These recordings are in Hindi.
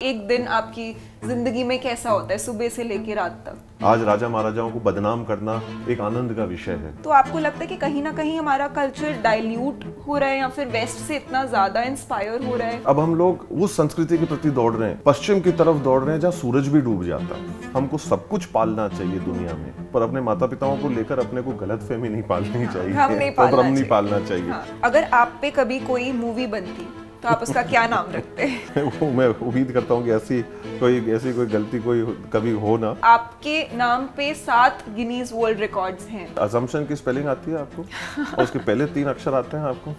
एक दिन आपकी जिंदगी में कैसा होता है सुबह से लेकर रात तक? आज राजा महाराजाओं को बदनाम करना एक आनंद का विषय है। तो आपको लगता है कि कहीं ना कहीं हमारा कल्चर डाइल्यूट हो रहा है या फिर वेस्ट से इतना ज्यादा इंस्पायर हो रहा है? अब हम लोग उस संस्कृति के प्रति दौड़ रहे हैं, पश्चिम की तरफ दौड़ रहे हैं जहाँ सूरज भी डूब जाता है। हमको सब कुछ पालना चाहिए दुनिया में, पर अपने माता पिताओं को लेकर अपने को गलतफहमी नहीं पालनी चाहिए, हम नहीं पालना चाहिए। हाँ। अगर आप पे कभी कोई मूवी बनती तो आप उसका क्या नाम रखते हैं? वो मैं उम्मीद करता हूँ कि ऐसी कोई गलती कोई कभी हो ना। आपके नाम पे 7 गिनीज वर्ल्ड रिकॉर्ड्स हैं। असम्पशन की स्पेलिंग आती है आपको? और उसके पहले 3 अक्षर आते हैं आपको?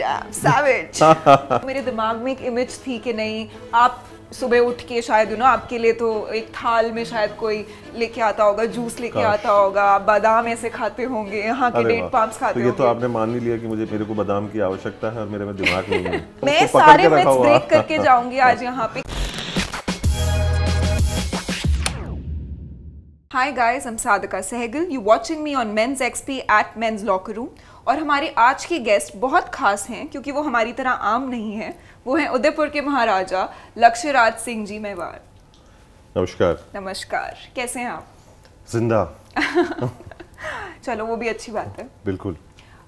Damn, savage। मेरे दिमाग में एक इमेज थी कि नहीं, आप सुबह उठ के शायद आपके लिए तो एक थाल में शायद कोई लेके आता होगा, जूस लेके आता होगा, आप बादाम ऐसे खाते होंगे, यहाँ के डेट पाम्स खाते होंगे। तो ये तो आपने मान ही लिया कि मेरे को बादाम की आवश्यकता है और मेरे में दिमाग नहीं है। मैं सारे मिथ्स ब्रेक करके जाऊंगी आज यहाँ पे। Hi guys, I'm Sadhika Sehgal. You watching me on Men's XP at Men's Locker Room. और हमारे आज के गेस्ट बहुत खास हैं क्योंकि वो हमारी तरह आम नहीं है। वो हैं उदयपुर के महाराजा लक्ष्यराज सिंह जी मेवाड़। नमस्कार। नमस्कार, कैसे हैं आप? जिंदा। चलो, वो भी अच्छी बात है। बिल्कुल।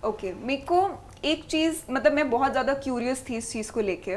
ओके, मेरे को एक चीज, मतलब मैं बहुत ज्यादा क्यूरियस थी इस चीज को लेके।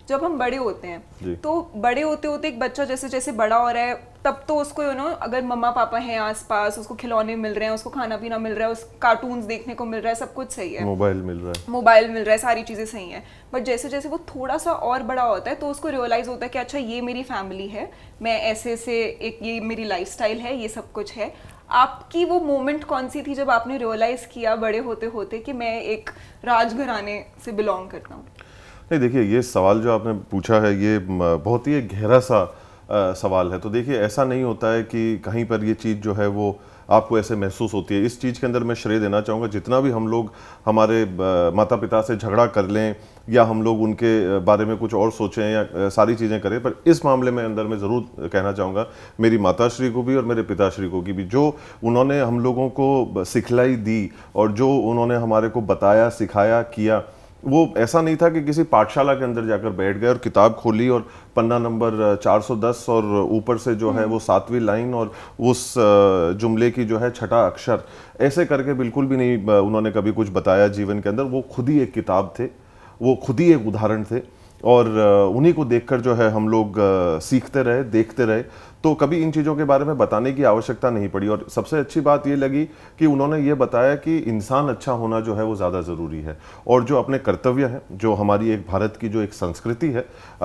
जब हम बड़े होते हैं तो बड़े होते होते एक बच्चा जैसे जैसे बड़ा हो रहा है तब तो उसको अगर मम्मा पापा हैं आसपास, उसको खिलौने मिल रहे हैं, उसको खाना पीना मिल रहा है, उस कार्टून्स देखने को मिल रहा है, सब कुछ सही है, मोबाइल मिल रहा है, सारी चीजें सही हैं। बट जैसे जैसे वो थोड़ा सा और बड़ा होता है तो उसको रियलाइज होता है कि अच्छा, ये मेरी फैमिली है, मैं ऐसे से एक, ये मेरी लाइफस्टाइल है, ये सब कुछ है। आपकी वो मोमेंट कौन सी थी जब आपने रियलाइज किया बड़े होते होते कि मैं एक राजघराने से बिलोंग करता हूँ? नहीं, देखिए, ये सवाल जो आपने पूछा है ये बहुत ही गहरा सा सवाल है। तो देखिए, ऐसा नहीं होता है कि कहीं पर ये चीज़ जो है वो आपको ऐसे महसूस होती है। इस चीज़ के अंदर मैं श्रेय देना चाहूँगा, जितना भी हम लोग हमारे माता पिता से झगड़ा कर लें या हम लोग उनके बारे में कुछ और सोचें या सारी चीज़ें करें, पर इस मामले में अंदर मैं ज़रूर कहना चाहूँगा मेरी माताश्री को भी और मेरे पिताश्री को भी, जो उन्होंने हम लोगों को सिखलाई दी और जो उन्होंने हमारे को बताया, सिखाया, किया, वो ऐसा नहीं था कि किसी पाठशाला के अंदर जाकर बैठ गए और किताब खोली और पन्ना नंबर 410 और ऊपर से जो है वो 7वीं लाइन और उस जुमले की जो है 6ठा अक्षर, ऐसे करके बिल्कुल भी नहीं उन्होंने कभी कुछ बताया जीवन के अंदर। वो खुद ही एक किताब थे, वो खुद ही एक उदाहरण थे और उन्हीं को देखकर जो है हम लोग सीखते रहे, देखते रहे। तो कभी इन चीज़ों के बारे में बताने की आवश्यकता नहीं पड़ी। और सबसे अच्छी बात ये लगी कि उन्होंने ये बताया कि इंसान अच्छा होना जो है वो ज़्यादा ज़रूरी है और जो अपने कर्तव्य हैं, जो हमारी एक भारत की जो एक संस्कृति है,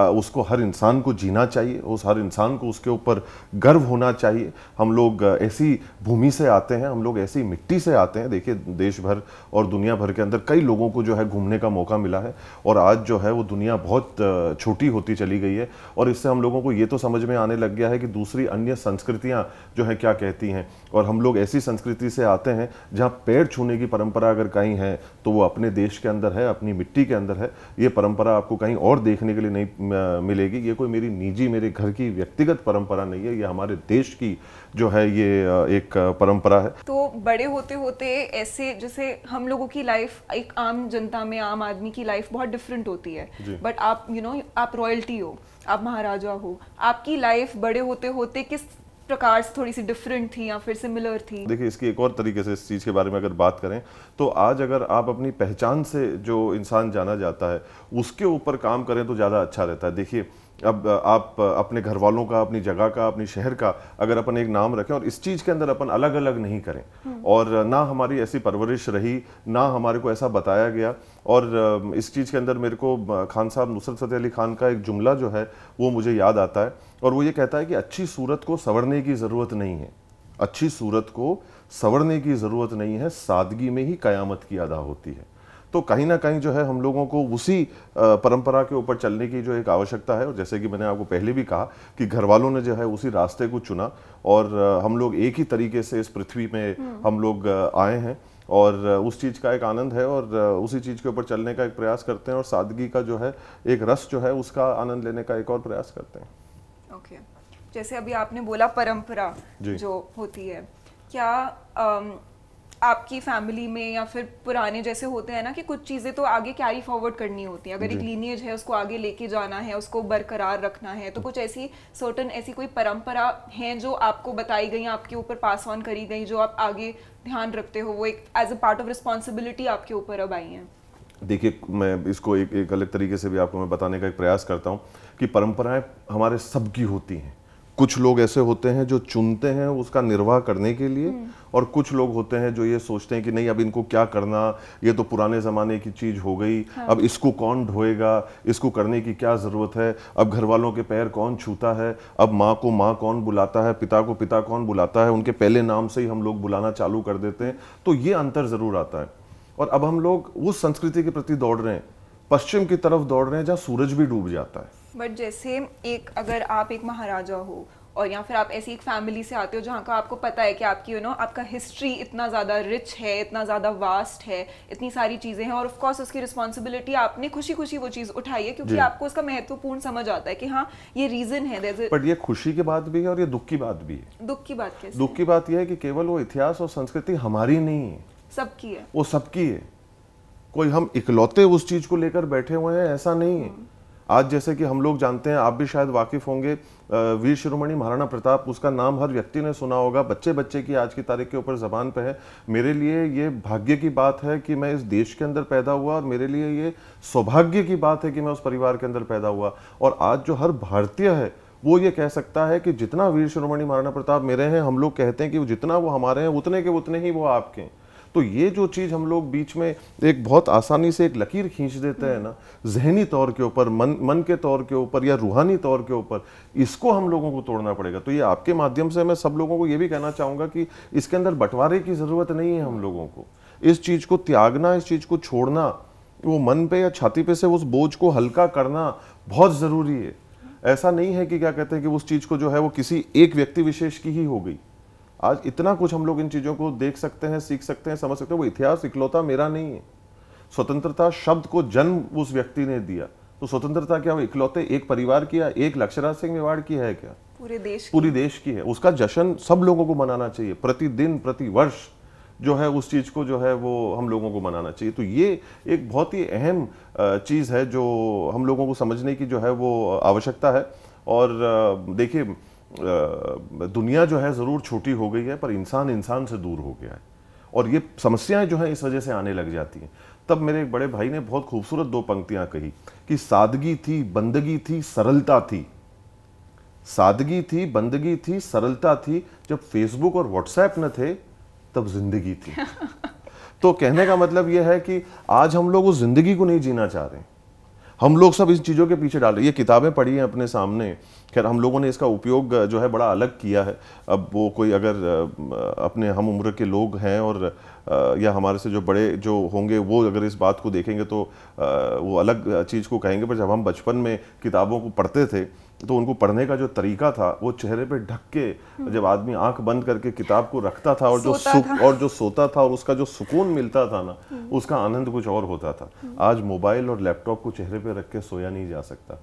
उसको हर इंसान को जीना चाहिए, उस हर इंसान को उसके ऊपर गर्व होना चाहिए। हम लोग ऐसी भूमि से आते हैं, हम लोग ऐसी मिट्टी से आते हैं। देखिए, देश भर और दुनिया भर के अंदर कई लोगों को जो है घूमने का मौका मिला है और आज जो है वो दुनिया बहुत छोटी होती चली गई है और इससे हम लोगों को ये तो समझ में आने लग गया है कि दूसरी अन्य संस्कृतियां जो है क्या कहती हैं। और हम लोग ऐसी संस्कृति से आते हैं जहां पैर छूने की परंपरा अगर कहीं है तो वो अपने देश के अंदर है, अपनी मिट्टी के अंदर है। ये परंपरा आपको कहीं और देखने के लिए नहीं मिलेगी। ये कोई मेरी निजी, मेरे घर की व्यक्तिगत परंपरा नहीं है, ये हमारे देश की जो है ये एक परंपरा है। तो बड़े होते होते ऐसे, जैसे हम लोगों की लाइफ, एक आम जनता में आम आदमी की लाइफ बहुत डिफरेंट होती है, बट आप आप रॉयल्टी हो, आप महाराजा हो, आपकी लाइफ बड़े होते होते किस प्रकार से थोड़ी सी डिफरेंट थी या फिर सिमिलर थी? देखिए, इसकी एक और तरीके से इस चीज़ के बारे में अगर बात करें तो आज अगर आप अपनी पहचान से जो इंसान जाना जाता है उसके ऊपर काम करें तो ज़्यादा अच्छा रहता है। देखिए, अब आप अपने घर वालों का, अपनी जगह का, अपनी शहर का अगर अपन एक नाम रखें और इस चीज़ के अंदर अपन अलग अलग नहीं करें, और ना हमारी ऐसी परवरिश रही, ना हमारे को ऐसा बताया गया। और इस चीज़ के अंदर मेरे को खान साहब नुसरत फ़तेह अली खान का एक जुमला जो है वो मुझे याद आता है और वो ये कहता है कि अच्छी सूरत को संवरने की ज़रूरत नहीं है, अच्छी सूरत को संवरने की ज़रूरत नहीं है, सादगी में ही क़यामत की अदा होती है। तो कहीं ना कहीं जो है हम लोगों को उसी परंपरा के ऊपर चलने की जो एक आवश्यकता है। और जैसे कि मैंने आपको पहले भी कहा कि घर वालों ने जो है उसी रास्ते को चुना और हम लोग एक ही तरीके से इस पृथ्वी में हम लोग आए हैं और उस चीज़ का एक आनंद है और उसी चीज़ के ऊपर चलने का एक प्रयास करते हैं और सादगी का जो है एक रस जो है उसका आनंद लेने का एक और प्रयास करते हैं। ओके, जैसे अभी आपने बोला परंपरा जो होती है, क्या आपकी फैमिली में या फिर पुराने जैसे होते हैं ना कि कुछ चीज़ें तो आगे कैरी फॉरवर्ड करनी होती हैं, अगर एक लीनिएज है उसको आगे लेके जाना है, उसको बरकरार रखना है, तो कुछ ऐसी सर्टेन ऐसी कोई परंपरा हैं जो आपको बताई गई, आपके ऊपर पास ऑन करी गई, जो आप आगे ध्यान रखते हो, वो एक as a part of responsibility आपके ऊपर अब आई हैं? देखिए, मैं इसको एक अलग तरीके से भी आपको मैं बताने का एक प्रयास करता हूँ कि परंपराएं हमारे सबकी होती हैं। कुछ लोग ऐसे होते हैं जो चुनते हैं उसका निर्वाह करने के लिए, और कुछ लोग होते हैं जो ये सोचते हैं कि नहीं अब इनको क्या करना, ये तो पुराने ज़माने की चीज़ हो गई, अब इसको कौन ढोएगा, इसको करने की क्या ज़रूरत है, अब घर वालों के पैर कौन छूता है, अब माँ को माँ कौन बुलाता है, पिता को पिता कौन बुलाता है, उनके पहले नाम से ही हम लोग बुलाना चालू कर देते हैं। तो ये अंतर ज़रूर आता है। और अब हम लोग उस संस्कृति के प्रति दौड़ रहे हैं, पश्चिम की तरफ दौड़ रहे हैं जहाँ सूरज भी डूब जाता है। बट जैसे एक अगर आप एक महाराजा हो और या फिर आप ऐसी एक फैमिली से आते हो जहाँ का आपको पता है कि आपकी आपका हिस्ट्री इतना ज़्यादा रिच है, इतना ज़्यादा वास्ट है, इतनी सारी चीज़ें हैं, और ऑफ कोर्स उसकी रिस्पॉन्सिबिलिटी आपने खुशी खुशी वो चीज़ उठाई है क्योंकि आपको उसका महत्वपूर्ण समझ आता है कि हाँ ये रीज़न है। बट ये खुशी की बात भी है और ये दुख की बात भी है। दुख की बात कैसे? दुख की बात यह है कि केवल वो इतिहास और संस्कृति हमारी नहीं है, सबकी है, वो सबकी है। कोई हम इकलौते उस चीज को लेकर बैठे हुए हैं ऐसा नहीं है। आज जैसे कि हम लोग जानते हैं, आप भी शायद वाकिफ होंगे, वीर शिरोमणि महाराणा प्रताप, उसका नाम हर व्यक्ति ने सुना होगा, बच्चे बच्चे की आज की तारीख के ऊपर जबान पे है। मेरे लिए ये भाग्य की बात है कि मैं इस देश के अंदर पैदा हुआ, और मेरे लिए ये सौभाग्य की बात है कि मैं उस परिवार के अंदर पैदा हुआ। और आज जो हर भारतीय है वो ये कह सकता है कि जितना वीर शिरोमणि महाराणा प्रताप मेरे हैं, हम लोग कहते हैं कि जितना वो हमारे हैं उतने के उतने ही वो आपके हैं। तो ये जो चीज़ हम लोग बीच में एक बहुत आसानी से एक लकीर खींच देते हैं ना, जहनी तौर के ऊपर, मन के तौर के ऊपर या रूहानी तौर के ऊपर, इसको हम लोगों को तोड़ना पड़ेगा। तो ये आपके माध्यम से मैं सब लोगों को ये भी कहना चाहूँगा कि इसके अंदर बंटवारे की ज़रूरत नहीं है। हम लोगों को इस चीज़ को त्यागना, इस चीज़ को छोड़ना, वो मन पे या छाती पे से उस बोझ को हल्का करना बहुत ज़रूरी है। ऐसा नहीं है कि क्या कहते हैं कि उस चीज़ को जो है वो किसी एक व्यक्ति विशेष की ही हो गई। आज इतना कुछ हम लोग इन चीज़ों को देख सकते हैं, सीख सकते हैं, समझ सकते हैं। वो इतिहास इकलौता मेरा नहीं है। स्वतंत्रता शब्द को जन्म उस व्यक्ति ने दिया, तो स्वतंत्रता क्या वो इकलौते एक परिवार की या एक लक्षराज सिंह मेवाड़ की है क्या? पूरी देश की है। उसका जश्न सब लोगों को मनाना चाहिए, प्रतिदिन प्रतिवर्ष जो है उस चीज़ को जो है वो हम लोगों को मनाना चाहिए। तो ये एक बहुत ही अहम चीज़ है जो हम लोगों को समझने की जो है वो आवश्यकता है। और देखिए, दुनिया जो है ज़रूर छोटी हो गई है, पर इंसान इंसान से दूर हो गया है, और ये समस्याएं जो हैं इस वजह से आने लग जाती हैं। तब मेरे एक बड़े भाई ने बहुत खूबसूरत दो पंक्तियां कही कि सादगी थी, बंदगी थी, सरलता थी। सादगी थी, बंदगी थी, सरलता थी। जब फेसबुक और व्हाट्सएप न थे तब जिंदगी थी। तो कहने का मतलब यह है कि आज हम लोग उस जिंदगी को नहीं जीना चाह रहे, हम लोग सब इन चीज़ों के पीछे डाल रहे। ये किताबें पढ़ी हैं अपने सामने, खैर हम लोगों ने इसका उपयोग जो है बड़ा अलग किया है। अब वो कोई अगर अपने हम उम्र के लोग हैं और या हमारे से जो बड़े जो होंगे वो अगर इस बात को देखेंगे तो वो अलग चीज़ को कहेंगे। पर जब हम बचपन में किताबों को पढ़ते थे तो उनको पढ़ने का जो तरीका था वो चेहरे पे ढक के जब आदमी आंख बंद करके किताब को रखता था और जो सोता था और उसका जो सुकून मिलता था ना, उसका आनंद कुछ और होता था। आज मोबाइल और लैपटॉप को चेहरे पे रख के सोया नहीं जा सकता,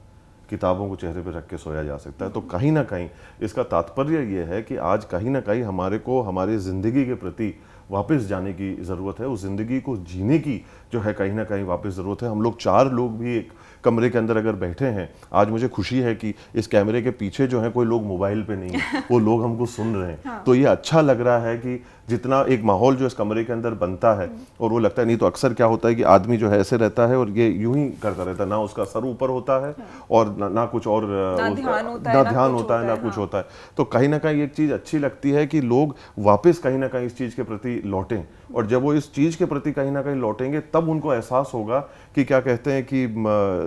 किताबों को चेहरे पे रख के सोया जा सकता है। तो कहीं ना कहीं इसका तात्पर्य ये है कि आज कहीं ना कहीं हमारे को हमारी ज़िंदगी के प्रति वापस जाने की ज़रूरत है, उस ज़िंदगी को जीने की जो है कहीं ना कहीं वापस ज़रूरत है। हम लोग चार लोग भी एक कमरे के अंदर अगर बैठे हैं, आज मुझे खुशी है कि इस कैमरे के पीछे जो है कोई लोग मोबाइल पे नहीं है, वो लोग हमको सुन रहे हैं। हाँ। तो ये अच्छा लग रहा है कि जितना एक माहौल जो इस कमरे के अंदर बनता है और वो लगता है, नहीं तो अक्सर क्या होता है कि आदमी जो है ऐसे रहता है और ये यूं ही करता रहता है, ना उसका सर ऊपर होता है और ना कुछ और ना ध्यान होता है ना कुछ होता है। तो कहीं ना कहीं एक चीज़ अच्छी लगती है कि लोग वापस कहीं ना कहीं इस चीज़ के प्रति लौटें, और जब वो इस चीज़ के प्रति कहीं ना कहीं लौटेंगे तब उनको एहसास होगा कि क्या कहते हैं कि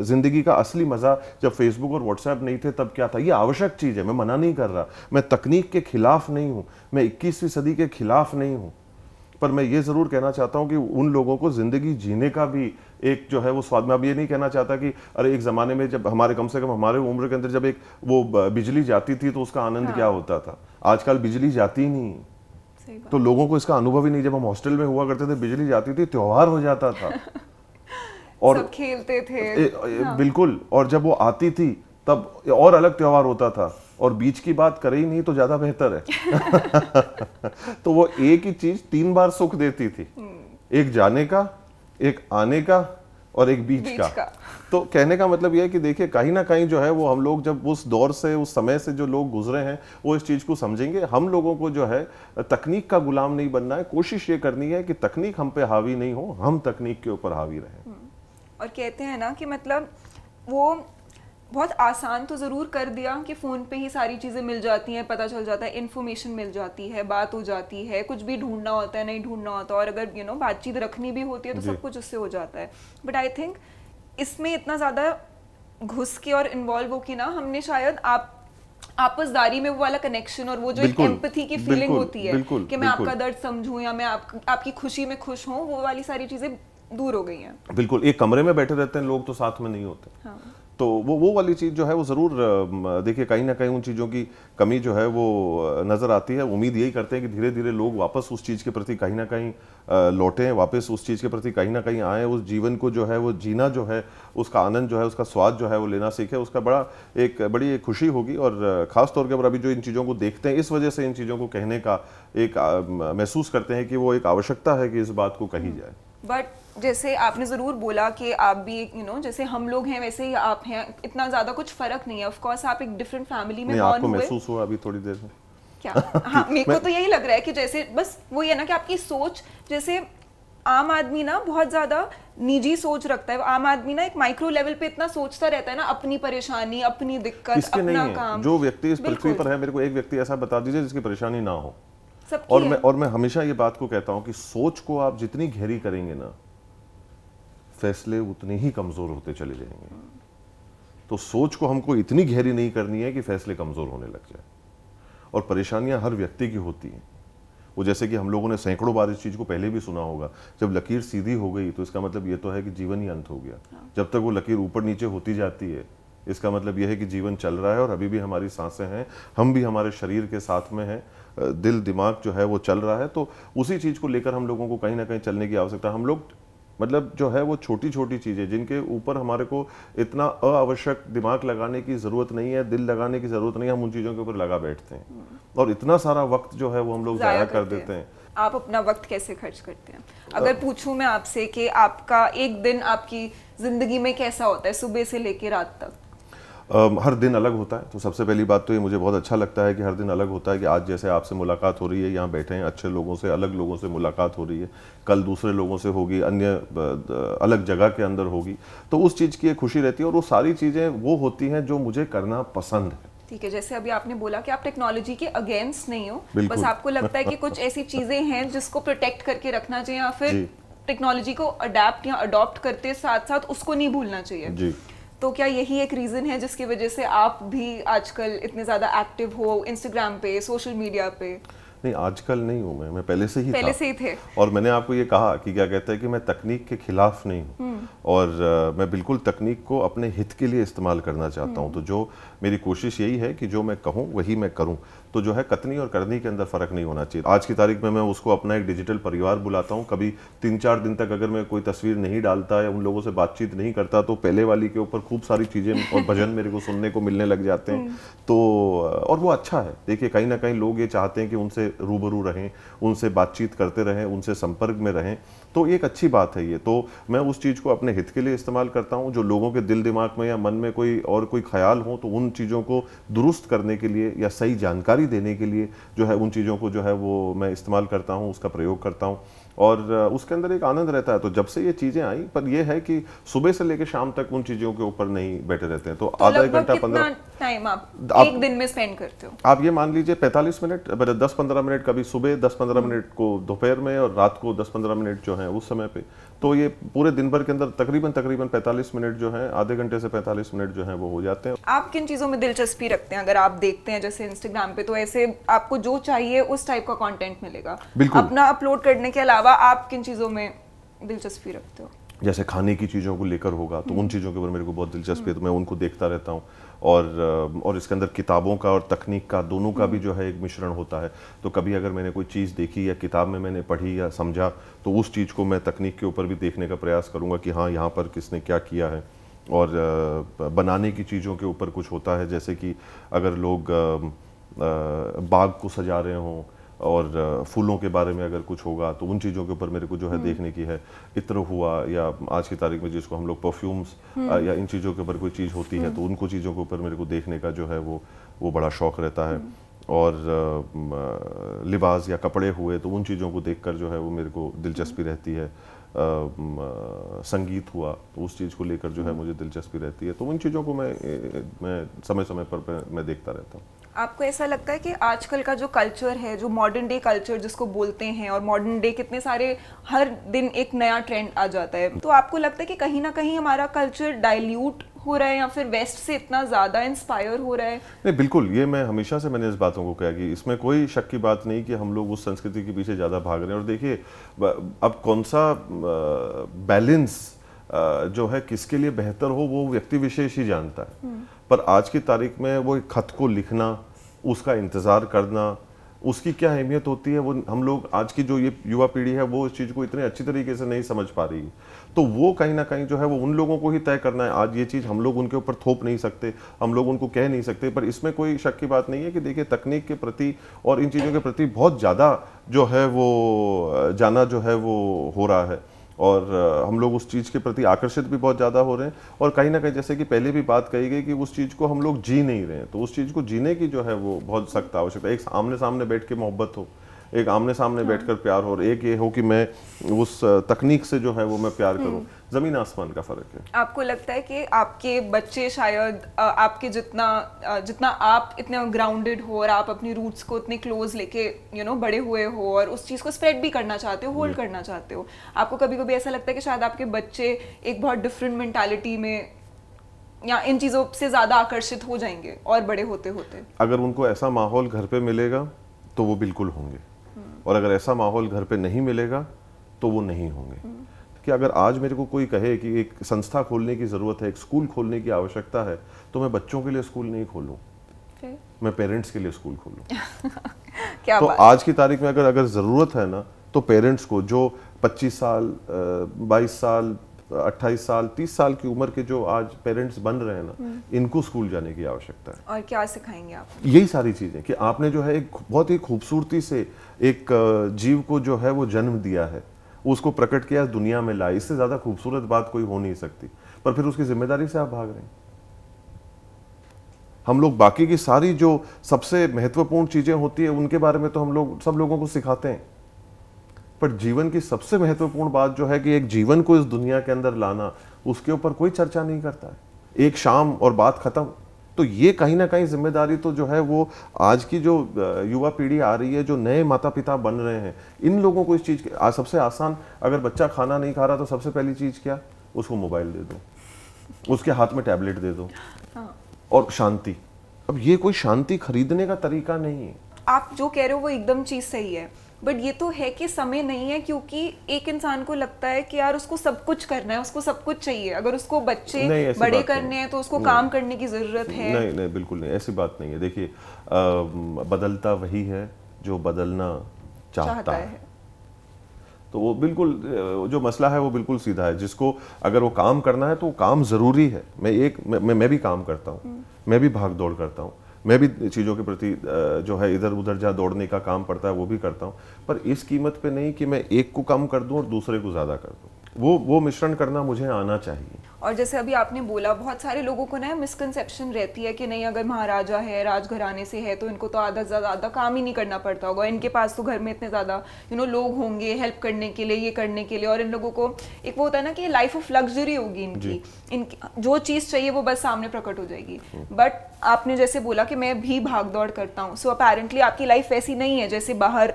ज़िंदगी का असली मज़ा जब फेसबुक और व्हाट्सएप नहीं थे तब क्या था। ये आवश्यक चीज़ है, मैं मना नहीं कर रहा, मैं तकनीक के खिलाफ नहीं हूँ, मैं 21वीं सदी के खिलाफ नहीं हूँ, पर मैं ये ज़रूर कहना चाहता हूँ कि उन लोगों को ज़िंदगी जीने का भी एक जो है वो स्वाद। मैं अब ये नहीं कहना चाहता कि अरे एक ज़माने में जब हमारे कम से कम हमारे उम्र के अंदर जब एक वो बिजली जाती थी तो उसका आनंद क्या होता था। आजकल बिजली जाती ही नहीं, तो लोगों को इसका अनुभव ही नहीं। जब हम हॉस्टल में हुआ करते थे, बिजली जाती थी, त्योहार हो जाता था और सब खेलते थे, बिल्कुल। और जब वो आती थी तब और अलग त्योहार होता था, और बीच की बात करे ही नहीं तो ज्यादा बेहतर है। तो वो एक ही चीज 3 बार सुख देती थी, एक जाने का, एक आने का, और एक बीच का। तो कहने का मतलब यह है कि देखिए कहीं ना कहीं जो है वो हम लोग जब उस दौर से, उस समय से जो लोग गुजरे हैं वो इस चीज को समझेंगे। हम लोगों को जो है तकनीक का गुलाम नहीं बनना है, कोशिश ये करनी है कि तकनीक हम पे हावी नहीं हो, हम तकनीक के ऊपर हावी रहें। और कहते हैं ना कि मतलब वो बहुत आसान तो ज़रूर कर दिया कि फ़ोन पे ही सारी चीज़ें मिल जाती हैं, पता चल जाता है, इन्फॉर्मेशन मिल जाती है, बात हो जाती है, कुछ भी ढूंढना होता है, नहीं ढूंढना होता, और अगर बातचीत रखनी भी होती है तो सब कुछ उससे हो जाता है। बट आई थिंक इसमें इतना ज़्यादा घुस के और इन्वॉल्व हो के ना हमने शायद आपसदारी में वो वाला कनेक्शन और वो जो एक एम्पैथी की फीलिंग होती है कि मैं आपका दर्द समझूं या मैं आपकी खुशी में खुश हूं, वो वाली सारी चीज़ें दूर हो गई हैं। बिल्कुल, एक कमरे में बैठे रहते हैं लोग तो साथ में नहीं होते। हाँ। तो वो वाली चीज़ जो है वो ज़रूर देखिए कहीं ना कहीं उन चीज़ों की कमी जो है वो नज़र आती है। उम्मीद यही करते हैं कि धीरे धीरे लोग वापस उस चीज़ के प्रति कहीं ना कहीं लौटें, वापस उस चीज़ के प्रति कहीं ना कहीं आएँ, उस जीवन को जो है वो जीना जो है, उसका आनंद जो है, उसका स्वाद जो है वो लेना सीखे। उसका बड़ी एक खुशी होगी। और ख़ास तौर पर अभी जो इन चीज़ों को देखते हैं, इस वजह से इन चीज़ों को कहने का एक महसूस करते हैं कि वो एक आवश्यकता है कि इस बात को कही जाए। बट जैसे आपने ज़रूर बोला कि आप भी जैसे हम लोग हैं वैसे ही आप हैं, इतना ज़्यादा कुछ फ़र्क नहीं है। ऑफ कोर्स आप एक डिफरेंट फैमिली में आपको महसूस हुआ अभी थोड़ी देर में क्या? हाँ, मेरे को तो यही लग रहा है कि जैसे बस वो ये ना कि आपकी सोच, जैसे आम आदमी ना बहुत ज़्यादा निजी सोच रखता है। आम आदमी ना एक माइक्रो लेवल पे इतना सोचता रहता है ना, अपनी परेशानी, अपनी दिक्कत, अपना काम। जो व्यक्ति इस पृथ्वी पर है, मेरे को एक व्यक्ति ऐसा बता दीजिए जिसकी परेशानी ना हो। और मैं हमेशा ये बात को कहता हूँ कि सोच को आप जितनी गहरी करेंगे ना, फैसले उतने ही कमजोर होते चले जाएंगे। तो सोच को हमको इतनी गहरी नहीं करनी है कि फैसले कमजोर होने लग जाए। और परेशानियां हर व्यक्ति की होती हैं। वो जैसे कि हम लोगों ने सैकड़ों बार इस चीज को पहले भी सुना होगा, जब लकीर सीधी हो गई तो इसका मतलब ये तो है कि जीवन ही अंत हो गया। जब तक वो लकीर ऊपर नीचे होती जाती है, इसका मतलब यह है कि जीवन चल रहा है और अभी भी हमारी सांसें हैं, हम भी हमारे शरीर के साथ में हैं, दिल दिमाग जो है वो चल रहा है। तो उसी चीज को लेकर हम लोगों को कहीं ना कहीं चलने की आवश्यकता। हम लोग मतलब जो है वो छोटी छोटी चीज़ें जिनके ऊपर हमारे को इतना अनावश्यक दिमाग लगाने की ज़रूरत नहीं है, दिल लगाने की ज़रूरत नहीं है, हम उन चीज़ों के ऊपर लगा बैठते हैं और इतना सारा वक्त जो है वो हम लोग ज़ाया कर देते हैं। आप अपना वक्त कैसे खर्च करते हैं? अगर पूछूं मैं आपसे कि आपका एक दिन आपकी ज़िंदगी में कैसा होता है सुबह से लेकर रात तक? हर दिन अलग होता है। तो सबसे पहली बात तो ये मुझे बहुत अच्छा लगता है कि हर दिन अलग होता है कि आज जैसे आपसे मुलाकात हो रही है, यहाँ बैठे हैं, अच्छे लोगों से, अलग लोगों से मुलाकात हो रही है, कल दूसरे लोगों से होगी, अन्य अलग जगह के अंदर होगी। तो उस चीज़ की एक खुशी रहती है और वो सारी चीज़ें वो होती हैं जो मुझे करना पसंद है। ठीक है, जैसे अभी आपने बोला कि आप टेक्नोलॉजी के अगेंस्ट नहीं हो, बस आपको लगता है कि कुछ ऐसी चीज़ें हैं जिसको प्रोटेक्ट करके रखना चाहिए या फिर टेक्नोलॉजी को अडेप्ट या अडॉप्ट करते साथ साथ उसको नहीं भूलना चाहिए। जी। तो क्या यही एक रीज़न है जिसकी वजह से आप भी आजकल इतने ज़्यादा एक्टिव हो इंस्टाग्राम पे, सोशल मीडिया पे? नहीं, आजकल नहीं हूँ मैं पहले से ही थे। और मैंने आपको ये कहा कि क्या कहते हैं कि मैं तकनीक के खिलाफ नहीं हूँ और मैं बिल्कुल तकनीक को अपने हित के लिए इस्तेमाल करना चाहता हूँ। तो जो मेरी कोशिश यही है कि जो मैं कहूँ वही मैं करूँ। तो जो है कथनी और करनी के अंदर फ़र्क नहीं होना चाहिए। आज की तारीख में मैं उसको अपना एक डिजिटल परिवार बुलाता हूँ। कभी 3-4 दिन तक अगर मैं कोई तस्वीर नहीं डालता या उन लोगों से बातचीत नहीं करता तो पहले वाली के ऊपर खूब सारी चीज़ें और भजन मेरे को सुनने को मिलने लग जाते हैं। तो और वो अच्छा है। देखिए कहीं ना कहीं लोग ये चाहते हैं कि उनसे रूबरू रहें, उनसे बातचीत करते रहें, उनसे संपर्क में रहें। तो एक अच्छी बात है ये। तो मैं उस चीज़ को अपने हित के लिए इस्तेमाल करता हूँ। जो लोगों के दिल दिमाग में या मन में कोई ख्याल हो तो उन चीज़ों को दुरुस्त करने के लिए या सही जानकारी देने के लिए जो है उन चीज़ों को जो है वो मैं इस्तेमाल करता हूँ, उसका प्रयोग करता हूँ और उसके अंदर एक आनंद रहता है। तो जब से ये चीज़ें आई, पर ये है कि सुबह से लेकर शाम तक उन चीज़ों के ऊपर नहीं बैठे रहते हैं। तो आधा एक घंटा 15 टाइम आप एक दिन में स्पेंड करते हो? आप ये मान लीजिए 45 मिनट, 10-15 मिनट कभी सुबह, 10-15 मिनट को दोपहर में और रात को 10-15 मिनट जो है उस समय पे। तो ये पूरे दिन भर के अंदर तकरीबन 45 मिनट जो है, आधे घंटे से 45 मिनट जो है वो हो जाते हैं। आप किन चीज़ों में दिलचस्पी रखते हैं? अगर आप देखते हैं जैसे इंस्टाग्राम पे, तो ऐसे आपको जो चाहिए उस टाइप का कंटेंट मिलेगा। अपना अपलोड करने के अलावा आप किन चीज़ों में दिलचस्पी रखते हो? जैसे खाने की चीज़ों को लेकर होगा तो उन चीज़ों के ऊपर मेरे को बहुत दिलचस्पी है, तो मैं उनको देखता रहता हूँ। और इसके अंदर किताबों का और तकनीक का दोनों का भी जो है एक मिश्रण होता है। तो कभी अगर मैंने कोई चीज़ देखी या किताब में मैंने पढ़ी या समझा तो उस चीज़ को मैं तकनीक के ऊपर भी देखने का प्रयास करूँगा कि हाँ, यहाँ पर किसने क्या किया है। और बनाने की चीज़ों के ऊपर कुछ होता है, जैसे कि अगर लोग बाग को सजा रहे हों और फूलों के बारे में अगर कुछ होगा तो उन चीज़ों के ऊपर मेरे को जो है देखने की है। इत्र हुआ या आज की तारीख में जिसको हम लोग परफ्यूम्स या इन चीज़ों के ऊपर कोई चीज़ होती है तो उनको चीज़ों के ऊपर मेरे को देखने का जो है वो बड़ा शौक़ रहता है। और लिबास या कपड़े हुए तो उन चीज़ों को देखकर जो है वो मेरे को दिलचस्पी रहती है। संगीत हुआ तो उस चीज़ को लेकर जो है मुझे दिलचस्पी रहती है। तो उन चीज़ों को मैं समय समय पर मैं देखता रहता हूँ। आपको ऐसा लगता है कि आजकल का जो कल्चर है, जो मॉडर्न डे कल्चर जिसको बोलते हैं, और मॉडर्न डे कितने सारे हर दिन एक नया ट्रेंड आ जाता है, तो आपको लगता है कि कहीं ना कहीं हमारा कल्चर डाइल्यूट हो रहा है या फिर वेस्ट से इतना ज़्यादा इंस्पायर हो रहा है? नहीं, बिल्कुल, ये मैं हमेशा से मैंने इस बातों को कहा कि इसमें कोई शक की बात नहीं कि हम लोग उस संस्कृति के पीछे ज़्यादा भाग रहे हैं। और देखिए अब कौन सा बैलेंस जो है किसके लिए बेहतर हो वो व्यक्ति विशेष ही जानता है। पर आज की तारीख में वो एक खत को लिखना, उसका इंतज़ार करना, उसकी क्या अहमियत होती है, वो हम लोग आज की जो ये युवा पीढ़ी है वो इस चीज़ को इतने अच्छी तरीके से नहीं समझ पा रही। तो वो कहीं ना कहीं जो है वो उन लोगों को ही तय करना है। आज ये चीज़ हम लोग उनके ऊपर थोप नहीं सकते, हम लोग उनको कह नहीं सकते। पर इसमें कोई शक की बात नहीं है कि देखिए तकनीक के प्रति और इन चीज़ों के प्रति बहुत ज़्यादा जो है वो जाना जो है वो हो रहा है। और हम लोग उस चीज़ के प्रति आकर्षित भी बहुत ज़्यादा हो रहे हैं। और कहीं ना कहीं जैसे कि पहले भी बात कही गई कि उस चीज़ को हम लोग जी नहीं रहे हैं, तो उस चीज़ को जीने की जो है वो बहुत सख्त आवश्यकता है। एक आमने सामने बैठ के मोहब्बत हो, एक आमने सामने बैठकर प्यार हो, और एक ये हो कि मैं उस तकनीक से जो है वो मैं प्यार करूं। ज़मीन आसमान का फ़र्क है। आपको लगता है कि आपके बच्चे शायद आपके जितना आप इतने ग्राउंडेड हो और आप अपनी रूट्स को इतने क्लोज लेके बड़े हुए हो और उस चीज़ को स्प्रेड भी करना चाहते हो, होल्ड करना चाहते हो, आपको कभी कभी ऐसा लगता है कि शायद आपके बच्चे एक बहुत डिफरेंट मेंटालिटी में या इन चीज़ों से ज़्यादा आकर्षित हो जाएंगे और बड़े होते होते? अगर उनको ऐसा माहौल घर पे मिलेगा तो वो बिल्कुल होंगे, और अगर ऐसा माहौल घर पे नहीं मिलेगा तो वो नहीं होंगे। कि अगर आज मेरे को कोई कहे कि एक संस्था खोलने की ज़रूरत है, एक स्कूल खोलने की आवश्यकता है, तो मैं बच्चों के लिए स्कूल नहीं खोलूं, मैं पेरेंट्स के लिए स्कूल खोलूं। क्या तो बात? आज की तारीख में अगर ज़रूरत है ना, तो पेरेंट्स को जो 25 साल 22 साल 28 साल 30 साल की उम्र के जो आज पेरेंट्स बन रहे हैं ना, इनको स्कूल जाने की आवश्यकता है। और क्या सिखाएंगे आप? यही सारी चीज़ें कि आपने जो है एक बहुत ही खूबसूरती से एक जीव को जो है वो जन्म दिया है, उसको प्रकट किया, दुनिया में लाए। इससे ज़्यादा खूबसूरत बात कोई हो नहीं सकती। पर फिर उसकी जिम्मेदारी से आप भाग रहे हैं। हम लोग बाकी की सारी जो सबसे महत्वपूर्ण चीज़ें होती है उनके बारे में तो हम लोग सब लोगों को सिखाते हैं, पर जीवन की सबसे महत्वपूर्ण बात जो है कि एक जीवन को इस दुनिया के अंदर लाना, उसके ऊपर कोई चर्चा नहीं करता है। एक शाम और बात खत्म। तो ये कहीं ना कहीं जिम्मेदारी तो जो है वो आज की जो युवा पीढ़ी आ रही है, जो नए माता पिता बन रहे हैं, इन लोगों को इस चीज़ की सबसे आसान, अगर बच्चा खाना नहीं खा रहा तो सबसे पहली चीज़ क्या, उसको मोबाइल दे दो, उसके हाथ में टैबलेट दे दो, और शांति। अब ये कोई शांति खरीदने का तरीका नहीं है। आप जो कह रहे हो वो एकदम चीज़ सही है, बट ये तो है कि समय नहीं है, क्योंकि एक इंसान को लगता है कि यार उसको सब कुछ करना है, उसको सब कुछ चाहिए। अगर उसको बच्चे बड़े करने हैं तो उसको काम करने की ज़रूरत है। नहीं नहीं, बिल्कुल नहीं, ऐसी बात नहीं है। देखिए बदलता वही है जो बदलना चाहता है। तो वो बिल्कुल जो मसला है वो बिल्कुल सीधा है। जिसको अगर वो काम करना है तो वो काम ज़रूरी है। मैं भी काम करता हूँ, मैं भी भाग दौड़ करता हूँ, मैं भी चीज़ों के प्रति जो है इधर उधर जहाँ दौड़ने का काम पड़ता है वो भी करता हूँ, पर इस कीमत पे नहीं कि मैं एक को कम कर दूँ और दूसरे को ज़्यादा कर दूँ। वो मिश्रण करना मुझे आना चाहिए। और जैसे अभी आपने बोला, बहुत सारे लोगों को ना मिसकंसेप्शन रहती है कि नहीं, अगर महाराजा है, राजघराने से है, तो इनको तो आधा से ज़्यादा काम ही नहीं करना पड़ता होगा, इनके पास तो घर में इतने ज़्यादा लोग होंगे हेल्प करने के लिए, ये करने के लिए, और इन लोगों को एक वो होता है ना कि लाइफ ऑफ लग्जरी होगी इनकी जो चीज़ चाहिए वो बस सामने प्रकट हो जाएगी। बट आपने जैसे बोला कि मैं भी भाग दौड़ करता हूँ, सो अपेरेंटली आपकी लाइफ वैसी नहीं है जैसे बाहर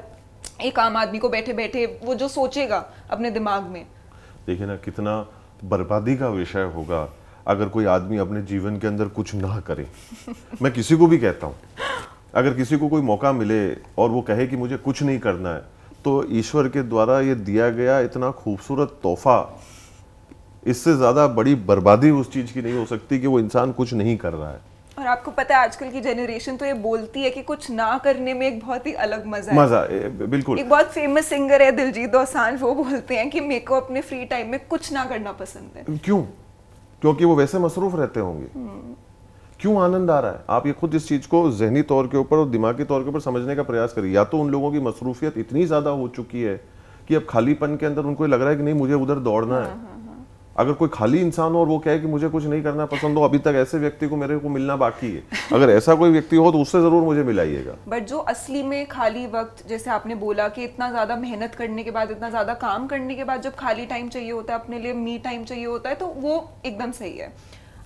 एक आम आदमी को बैठे बैठे वो जो सोचेगा अपने दिमाग में। देखिए ना, कितना बर्बादी का विषय होगा अगर कोई आदमी अपने जीवन के अंदर कुछ ना करे। मैं किसी को भी कहता हूँ, अगर किसी को कोई मौका मिले और वो कहे कि मुझे कुछ नहीं करना है, तो ईश्वर के द्वारा ये दिया गया इतना खूबसूरत तोहफा, इससे ज़्यादा बड़ी बर्बादी उस चीज़ की नहीं हो सकती कि वो इंसान कुछ नहीं कर रहा है। और आपको पता है आजकल की जनरेशन तो ये बोलती है कि कुछ ना करने में एक बहुत ही अलग मजा है। बिल्कुल। एक बहुत फेमस सिंगर है दिलजीत दोसांझ, वो बोलते हैं कि मेरे को अपने फ्री टाइम में कुछ ना करना पसंद है। क्यों क्योंकि वो वैसे मसरूफ रहते होंगे। क्यों आनंद आ रहा है? आप ये खुद इस चीज को जहनी तौर के ऊपर और दिमागी तौर के ऊपर समझने का प्रयास करिए। या तो उन लोगों की मसरूफियत इतनी ज्यादा हो चुकी है कि अब खालीपन के अंदर उनको लग रहा है कि नहीं मुझे उधर दौड़ना है। अगर कोई खाली इंसान हो और वो कहे कि मुझे कुछ नहीं करना पसंद हो, अभी तक ऐसे व्यक्ति को मेरे को मिलना बाकी है। अगर ऐसा कोई व्यक्ति हो तो उससे जरूर मुझे मिलाइएगा। बट जो असली में खाली वक्त, जैसे आपने बोला कि इतना ज्यादा मेहनत करने के बाद, इतना ज्यादा काम करने के बाद जब खाली टाइम चाहिए होता है, अपने लिए मी टाइम चाहिए होता है, तो वो एकदम सही है।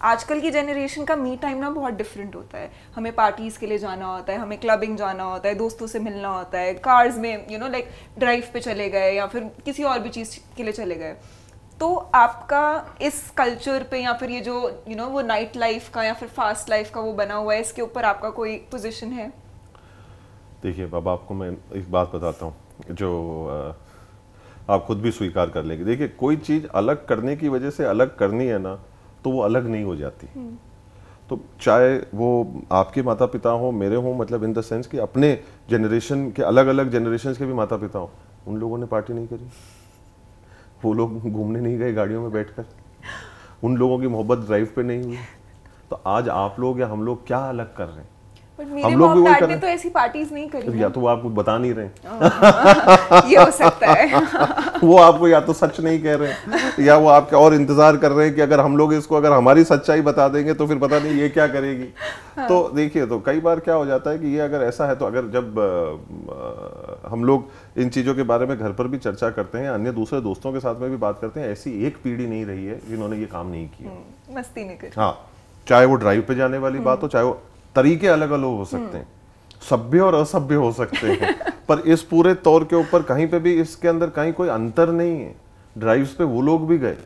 आजकल की जनरेशन का मी टाइम ना बहुत डिफरेंट होता है। हमें पार्टीज के लिए जाना होता है, हमें क्लबिंग जाना होता है, दोस्तों से मिलना होता है, कार्स में लाइक ड्राइव पे चले गए या फिर किसी और भी चीज़ के लिए चले गए। तो आपका इस कल्चर पे या फिर ये जो वो नाइट लाइफ का या फिर फास्ट लाइफ का वो बना हुआ है, इसके ऊपर आपका कोई पोजीशन है? देखिए बाबा, आपको मैं एक बात बताता हूँ जो आप खुद भी स्वीकार कर लेंगे। देखिए, कोई चीज़ अलग करने की वजह से अलग करनी है ना, तो वो अलग नहीं हो जाती। तो चाहे वो आपके माता पिता हो, मेरे हो, मतलब इन द सेंस कि अपने जनरेशन के अलग अलग जनरेशन के भी माता पिता हो, उन लोगों ने पार्टी नहीं करी, वो लोग घूमने नहीं गए गाड़ियों में बैठकर, उन लोगों की मोहब्बत ड्राइव पे नहीं हुई। तो आज आप लोग या हम लोग क्या अलग कर रहे हैं? हम लोग भी वही कर रहे हैं। तो ऐसी पार्टीज नहीं करी। या तो वो आपको बता नहीं रहे, ये हो सकता है। वो आपको या तो सच नहीं कह रहे या वो आपके और इंतजार कर रहे हैं कि अगर हम लोग इसको अगर हमारी सच्चाई बता देंगे तो फिर पता नहीं ये क्या करेगी। तो देखिए, तो कई बार क्या हो जाता है कि ये अगर ऐसा है, तो अगर जब हम लोग इन चीज़ों के बारे में घर पर भी चर्चा करते हैं, अन्य दूसरे दोस्तों के साथ में भी बात करते हैं, ऐसी एक पीढ़ी नहीं रही है जिन्होंने ये काम नहीं किया, मस्ती नहीं करी। हाँ, चाहे वो ड्राइव पे जाने वाली बात हो, चाहे वो तरीके अलग अलग हो सकते हैं, सभ्य और असभ्य हो सकते हैं, पर इस पूरे तौर के ऊपर कहीं पे भी इसके अंदर कहीं कोई अंतर नहीं है। ड्राइव्स पे वो लोग भी गए,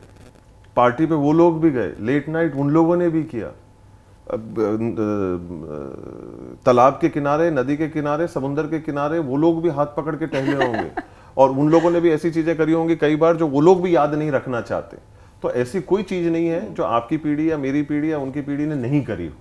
पार्टी पे वो लोग भी गए, लेट नाइट उन लोगों ने भी किया, तालाब के किनारे, नदी के किनारे, समुद्र के किनारे वो लोग भी हाथ पकड़ के टहले होंगे और उन लोगों ने भी ऐसी चीजें करी होंगी कई बार जो वो लोग भी याद नहीं रखना चाहते। तो ऐसी कोई चीज नहीं है जो आपकी पीढ़ी या मेरी पीढ़ी या उनकी पीढ़ी ने नहीं करी हो।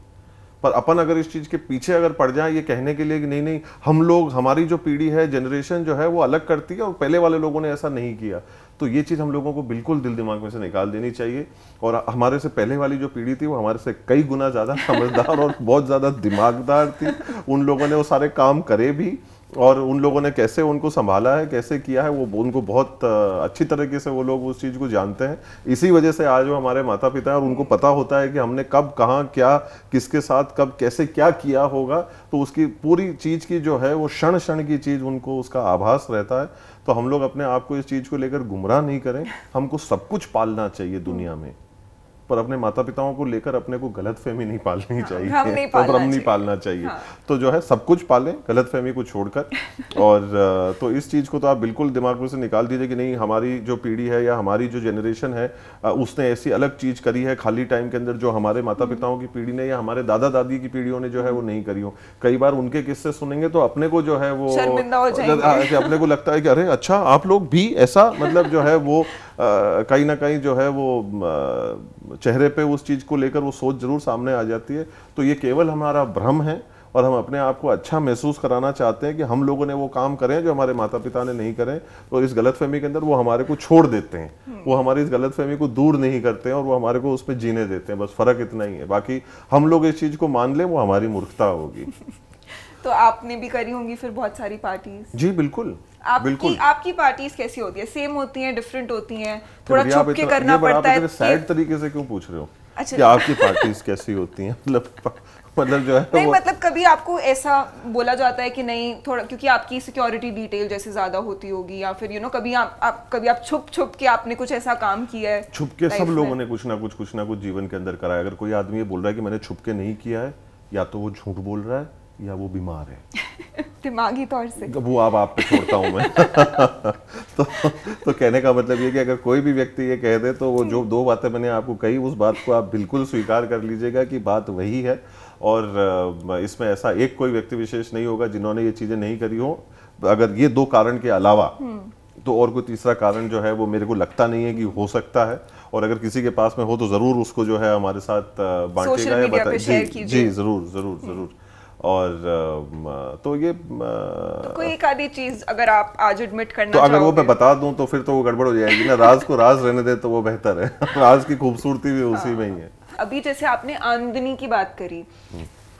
पर अपन अगर इस चीज के पीछे अगर पड़ जाए ये कहने के लिए कि नहीं हम लोग, हमारी जो पीढ़ी है, जनरेशन जो है वो अलग करती है और पहले वाले लोगों ने ऐसा नहीं किया, तो ये चीज हम लोगों को बिल्कुल दिल दिमाग में से निकाल देनी चाहिए। और हमारे से पहले वाली जो पीढ़ी थी वो हमारे से कई गुना ज्यादा समझदार और बहुत ज्यादा दिमागदार थी। उन लोगों ने वो सारे काम करे भी और उन लोगों ने कैसे उनको संभाला है, कैसे किया है, वो उनको बहुत अच्छी तरीके से वो लोग उस चीज़ को जानते हैं। इसी वजह से आज वो हमारे माता पिता हैं और उनको पता होता है कि हमने कब, कहाँ, क्या, किसके साथ, कब, कैसे क्या किया होगा। तो उसकी पूरी चीज़ की जो है वो क्षण क्षण की चीज़ उनको उसका आभास रहता है। तो हम लोग अपने आप को इस चीज़ को लेकर गुमराह नहीं करें। हमको सब कुछ पालना चाहिए दुनिया में, पर अपने माता पिताओं को लेकर अपने को गलतफहमी नहीं पालनी चाहिए, हम नहीं पालना चाहिए। तो जो है सब कुछ पालें, गलतफहमी को छोड़कर। और तो इस चीज को तो आप बिल्कुल दिमाग में से निकाल दीजिए कि नहीं, हमारी जो पीढ़ी है या हमारी जो जनरेशन है उसने ऐसी अलग चीज करी है खाली टाइम के अंदर जो हमारे माता पिताओं की पीढ़ी ने या हमारे दादा दादी की पीढ़ियों ने जो है वो नहीं करी हो। कई बार उनके किस्से सुनेंगे तो अपने को जो है वो शर्मिंदा हो जाएंगे। अपने को लगता है कि अरे अच्छा आप लोग भी ऐसा, मतलब जो है वो कहीं ना कहीं जो है वो चेहरे पे उस चीज को लेकर वो सोच जरूर सामने आ जाती है। तो ये केवल हमारा भ्रम है और हम अपने आप को अच्छा महसूस कराना चाहते हैं कि हम लोगों ने वो काम करें जो हमारे माता पिता ने नहीं करें। और इस गलतफहमी के अंदर वो हमारे को छोड़ देते हैं, वो हमारी इस गलतफहमी को दूर नहीं करते हैं और वो हमारे को उसमें जीने देते हैं। बस फर्क इतना ही है, बाकी हम लोग इस चीज को मान लें वो हमारी मूर्खता होगी। तो आपने भी करी होंगी फिर बहुत सारी पार्टीज? जी बिल्कुल। आपकी पार्टीज कैसी होती है? सेम होती हैं, डिफरेंट होती हैं? थोड़ा छुप के करना पड़ता है? सैड तरीके से क्यों पूछ रहे हो? अच्छा, कि आपकी पार्टीज कैसी होती हैं? मतलब जो है नहीं, मतलब कभी आपको ऐसा बोला जाता है कि नहीं, थोड़ा क्योंकि आपकी सिक्योरिटी डिटेल जैसे ज्यादा होती होगी, या फिर कभी आप छुप के आपने कुछ ऐसा काम किया है? छुप के सब लोगों ने कुछ ना कुछ जीवन के अंदर करा है। अगर कोई आदमी ये बोल रहा है कि मैंने छुप के नहीं किया है, या तो वो झूठ बोल रहा है या वो बीमार है दिमागी तौर से। वो अब आप पे छोड़ता हूं मैं। तो कहने का मतलब ये कि अगर कोई भी व्यक्ति ये कह दे तो वो जो दो बातें मैंने आपको कही उस बात को आप बिल्कुल स्वीकार कर लीजिएगा कि बात वही है। और इसमें ऐसा एक कोई व्यक्ति विशेष नहीं होगा जिन्होंने ये चीजें नहीं करी हो। अगर ये दो कारण के अलावा तो और कोई तीसरा कारण जो है वो मेरे को लगता नहीं है कि हो सकता है। और अगर किसी के पास में हो तो जरूर उसको जो है हमारे साथ बांटेगा या बताइए। जी जरूर जरूर जरूर। और तो ये कोई एक आधी चीज अगर आप आज एडमिट करना तो अगर वो मैं बता दूं तो फिर तो वो गड़बड़ हो जाएगी ना, राज को राज रहने दे तो वो बेहतर है। राज की खूबसूरती भी उसी में ही है। अभी जैसे आपने आमदनी की बात करी,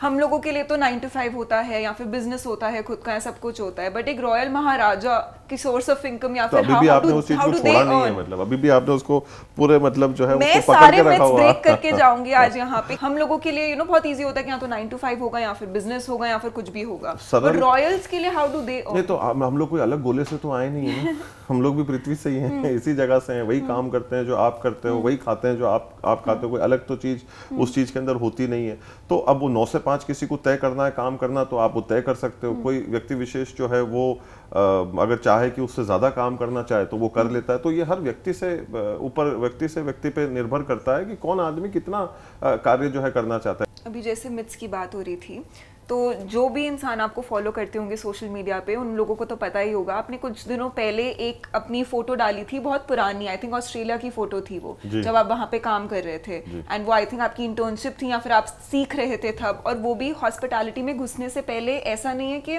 हम लोगों के लिए तो 9 to 5 होता है या फिर बिजनेस होता है, खुद का सब कुछ होता है, बट एक रॉयल महाराजा की सोर्स ऑफ इनकम या फिर अभी भी आपने उस चीज को छोड़ा नहीं है, मतलब अभी भी आपने उसको पूरे मतलब जो है मैं उसको पकड़ के रखा हुआ है। ब्रेक करके जाऊंगी आज यहाँ पे। हम लोगों के लिए बहुत इजी होता है कि या तो 9 to 5 होगा या फिर बिजनेस होगा या फिर कुछ भी होगा, बट रॉयल्स के लिए हाउ डू दे अर्न? नहीं तो हम लोग कोई अलग गोले से तो आए नहीं है ना, हम लोग भी पृथ्वी से ही हैं, इसी जगह से हैं, वही काम करते हैं जो आप करते हो, वही खाते हैं जो आप खाते हो, कोई अलग तो चीज उस चीज के अंदर होती नहीं है। तो अब वो 9 से 5 किसी को तय करना है काम करना, तो आप वो तय कर सकते हो। कोई व्यक्ति विशेष जो है वो अगर चाहे कि उससे ज्यादा काम करना चाहे तो वो कर लेता है। तो ये हर व्यक्ति से ऊपर व्यक्ति पे निर्भर करता है कि कौन आदमी कितना कार्य जो है करना चाहता है। अभी जैसे मिथ्स की बात हो रही थी, तो जो भी इंसान आपको फॉलो करते होंगे सोशल मीडिया पे, उन लोगों को तो पता ही होगा, आपने कुछ दिनों पहले एक अपनी फोटो डाली थी, बहुत पुरानी, आई थिंक ऑस्ट्रेलिया की फोटो थी वो, जब आप वहाँ पे काम कर रहे थे, एंड वो आई थिंक आपकी इंटर्नशिप थी या फिर आप सीख रहे थे तब, और वो भी हॉस्पिटैलिटी में घुसने से पहले ऐसा नहीं है कि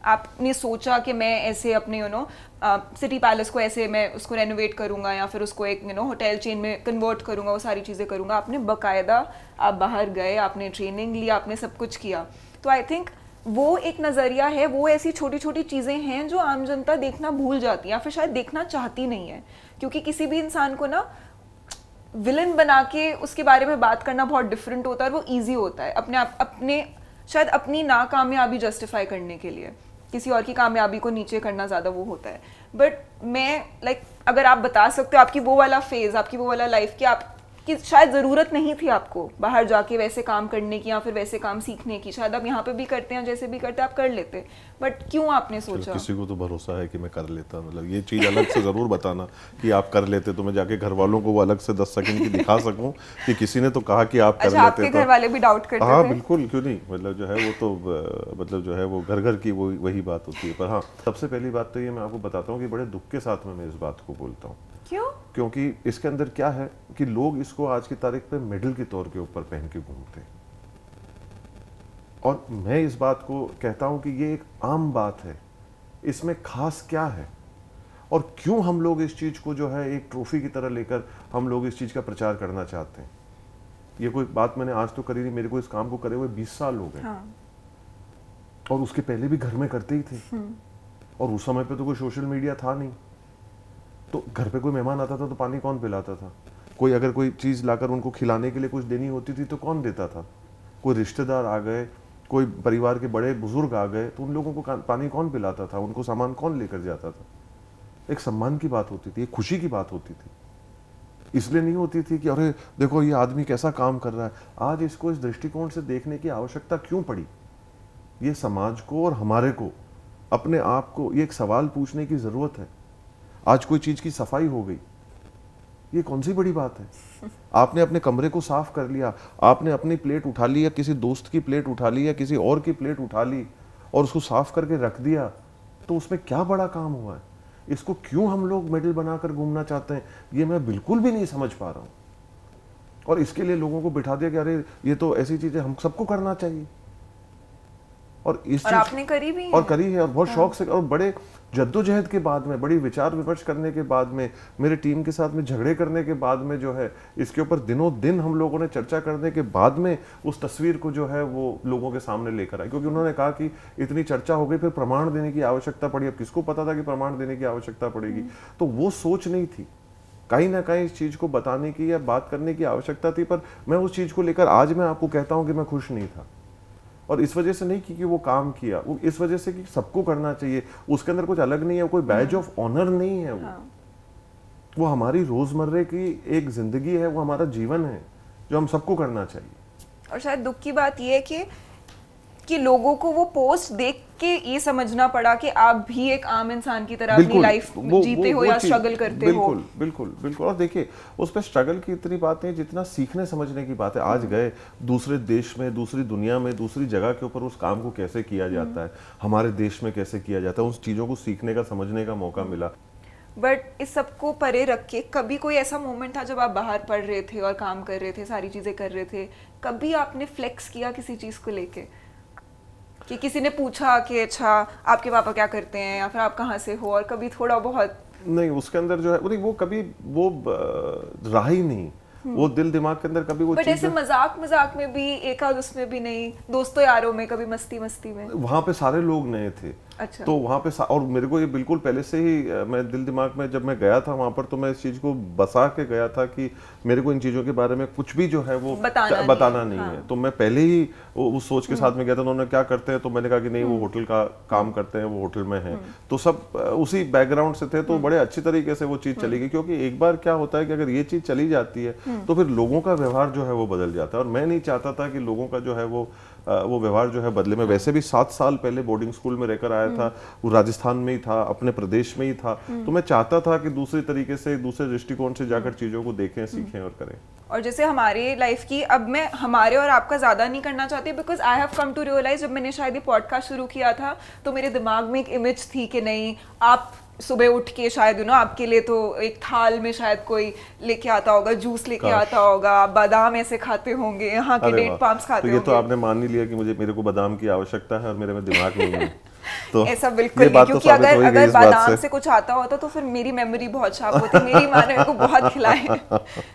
आपने सोचा कि मैं ऐसे अपने सिटी पैलेस को ऐसे मैं उसको रेनोवेट करूंगा या फिर उसको एक होटल चेन में कन्वर्ट करूंगा, वो सारी चीज़ें करूंगा। आपने बाकायदा आप बाहर गए, आपने ट्रेनिंग ली, आपने सब कुछ किया। तो आई थिंक वो एक नज़रिया है, वो ऐसी छोटी छोटी चीज़ें हैं जो आम जनता देखना भूल जाती है या फिर शायद देखना चाहती नहीं है, क्योंकि किसी भी इंसान को ना विलन बना के उसके बारे में बात करना बहुत डिफरेंट होता है और वो ईजी होता है अपने शायद अपनी नाकामयाबी जस्टिफाई करने के लिए, किसी और की कामयाबी को नीचे करना ज़्यादा वो होता है। बट मैं अगर आप बता सकते हो आपकी वो वाला फेज़, आपकी वो वाला लाइफ कि आपकी शायद ज़रूरत नहीं थी आपको बाहर जाके वैसे काम करने की या फिर वैसे काम सीखने की, शायद आप यहाँ पे भी करते हैं, जैसे भी करते हैं आप कर लेते, बट क्यों आपने सोचा? किसी को तो भरोसा है कि मैं कर लेता, मतलब ये चीज़ अलग से ज़रूर बताना कि आप कर लेते, तो मैं जाके घर वालों को वो अलग से 10 सेकंड की दिखा सकूं कि किसी ने तो कहा कि आप कर लेते। आपके घर वाले भी डाउट करते थे? हाँ बिल्कुल, क्यों नहीं, मतलब जो है वो तो मतलब जो है वो घर घर की वही बात होती है। पर हाँ, सबसे पहली बात तो ये मैं आपको बताता हूँ कि बड़े दुख के साथ में मैं इस बात को बोलता हूँ। क्यों? क्योंकि इसके अंदर क्या है कि लोग इसको आज की तारीख पे मेडल के तौर के ऊपर पहन के घूमते हैं, और मैं इस बात को कहता हूं कि ये एक आम बात है, इसमें खास क्या है और क्यों हम लोग इस चीज को जो है एक ट्रॉफी की तरह लेकर हम लोग इस चीज का प्रचार करना चाहते हैं। ये कोई बात मैंने आज तो करी नहीं, मेरे को इस काम को करे हुए 20 साल हो गए। हाँ। और उसके पहले भी घर में करते ही थे, और उस समय पे तो कोई सोशल मीडिया था नहीं, तो घर पे कोई मेहमान आता था तो पानी कौन पिलाता था, कोई अगर कोई चीज़ लाकर उनको खिलाने के लिए कुछ देनी होती थी तो कौन देता था, कोई रिश्तेदार आ गए, कोई परिवार के बड़े बुजुर्ग आ गए तो उन लोगों को पानी कौन पिलाता था, उनको सामान कौन लेकर जाता था। एक सम्मान की बात होती थी, एक खुशी की बात होती थी, इसलिए नहीं होती थी कि अरे देखो ये आदमी कैसा काम कर रहा है। आज इसको इस दृष्टिकोण से देखने की आवश्यकता क्यों पड़ी? ये समाज को और हमारे को अपने आप को ये एक सवाल पूछने की जरूरत है। आज कोई चीज की सफाई हो गई, ये कौन सी बड़ी बात है? आपने अपने कमरे को साफ कर लिया, आपने अपनी प्लेट उठा ली या किसी दोस्त की प्लेट उठा ली या किसी और की प्लेट उठा ली और उसको साफ करके रख दिया, तो उसमें क्या बड़ा काम हुआ है? इसको क्यों हम लोग मेडल बनाकर घूमना चाहते हैं, ये मैं बिल्कुल भी नहीं समझ पा रहा हूं। और इसके लिए लोगों को बिठा दिया कि अरे ये तो ऐसी चीजें हम सबको करना चाहिए, और इस और आपने करी भी है। और करी है, और बहुत शौक से, और बड़े जद्दोजहद के बाद में, बड़ी विचार विमर्श करने के बाद में, मेरे टीम के साथ में झगड़े करने के बाद में जो है इसके ऊपर दिनों दिन हम लोगों ने चर्चा करने के बाद में उस तस्वीर को जो है वो लोगों के सामने लेकर आए, क्योंकि उन्होंने कहा कि इतनी चर्चा हो गई, फिर प्रमाण देने की आवश्यकता पड़ी। अब किसको पता था कि प्रमाण देने की आवश्यकता पड़ेगी? तो वो सोच नहीं थी, कहीं ना कहीं इस चीज को बताने की या बात करने की आवश्यकता थी। पर मैं उस चीज को लेकर आज मैं आपको कहता हूं कि मैं खुश नहीं था, और इस वजह से नहीं कि वो काम किया, वो इस वजह से कि सबको करना चाहिए, उसके अंदर कुछ अलग नहीं है, कोई बैज ऑफ ऑनर नहीं है वो हमारी रोजमर्रे की एक जिंदगी है, वो हमारा जीवन है जो हम सबको करना चाहिए। और शायद दुख की बात ये है कि लोगों को वो पोस्ट देख के ये समझना पड़ा कि आप भी एक आम इंसान की तरह अपनी लाइफ जीते हो या स्ट्रगल करते हो। बिल्कुल बिल्कुल बिल्कुल। और देखिए उस पर स्ट्रगल की इतनी बात नहीं जितना सीखने समझने की बात है। आज गए दूसरे देश में, दूसरी दुनिया में, दूसरी जगह के ऊपर उस काम को कैसे किया जाता है, हमारे देश में कैसे किया जाता है, उस चीज़ों को सीखने का, समझने का मौका मिला। बट इस सबको परे रख के कभी कोई ऐसा मोमेंट था जब आप बाहर पढ़ रहे थे और काम कर रहे थे, सारी चीज़ें कर रहे थे, कभी आपने फ्लेक्स किया किसी चीज़ को लेके? कि किसी ने पूछा कि अच्छा आपके पापा क्या करते हैं या फिर आप कहाँ से हो, और कभी थोड़ा बहुत नहीं उसके अंदर जो है वो कभी वो रहा ही नहीं, वो दिल दिमाग के अंदर कभी वो बट ऐसे मजाक में भी एक आध उसमें भी नहीं, दोस्तों यारों में कभी मस्ती में? वहाँ पे सारे लोग नए थे। अच्छा। तो वहाँ पे और मेरे को ये बिल्कुल पहले से ही मैं दिल दिमाग में जब मैं गया था वहाँ पर तो मैं इस चीज़ को बसा के गया था कि मेरे को इन चीज़ों के बारे में कुछ भी जो है वो बताना नहीं है। तो मैं पहले ही उस सोच के साथ में गया था। उन्होंने क्या करते हैं तो मैंने कहा कि नहीं वो होटल का काम करते हैं, वो होटल में है, तो सब उसी बैकग्राउंड से थे, तो बड़े अच्छी तरीके से वो चीज़ चली गई। क्योंकि एक बार क्या होता है कि अगर ये चीज़ चली जाती है तो फिर लोगों का व्यवहार जो है वो बदल जाता है, और मैं नहीं चाहता था कि लोगों का जो है वो व्यवहार जो है बदले। में वैसे भी 7 साल पहले बोर्डिंग स्कूल में रहकर आया था, वो राजस्थान में ही था, अपने प्रदेश में ही था, तो मैं चाहता था कि दूसरी तरीके से, दूसरे दृष्टिकोण से जाकर चीजों को देखें, सीखें और करें। और जैसे हमारे लाइफ की, अब मैं हमारे और आपका ज्यादा नहीं करना चाहती, because I have come to realise, जब मैंने शायद ये पॉडकास्ट शुरू किया था तो मेरे दिमाग में एक इमेज थी कि नहीं आप सुबह उठ के शायद आपके लिए तो एक थाल में शायद कोई लेके आता होगा, जूस लेके आता होगा, आप बादाम ऐसे खाते होंगे, यहाँ के डेट पाम्स खाते होंगे। तो ये तो आपने मान ही लिया कि मेरे को बादाम की आवश्यकता है और मेरे में दिमाग नहीं है। तो ऐसा बिल्कुल नहीं, क्योंकि अगर बादाम से कुछ आता होता तो फिर मेरी मेमोरी बहुत शार्प होती, मेरी माँ ने मेरे को बहुत खिलाए,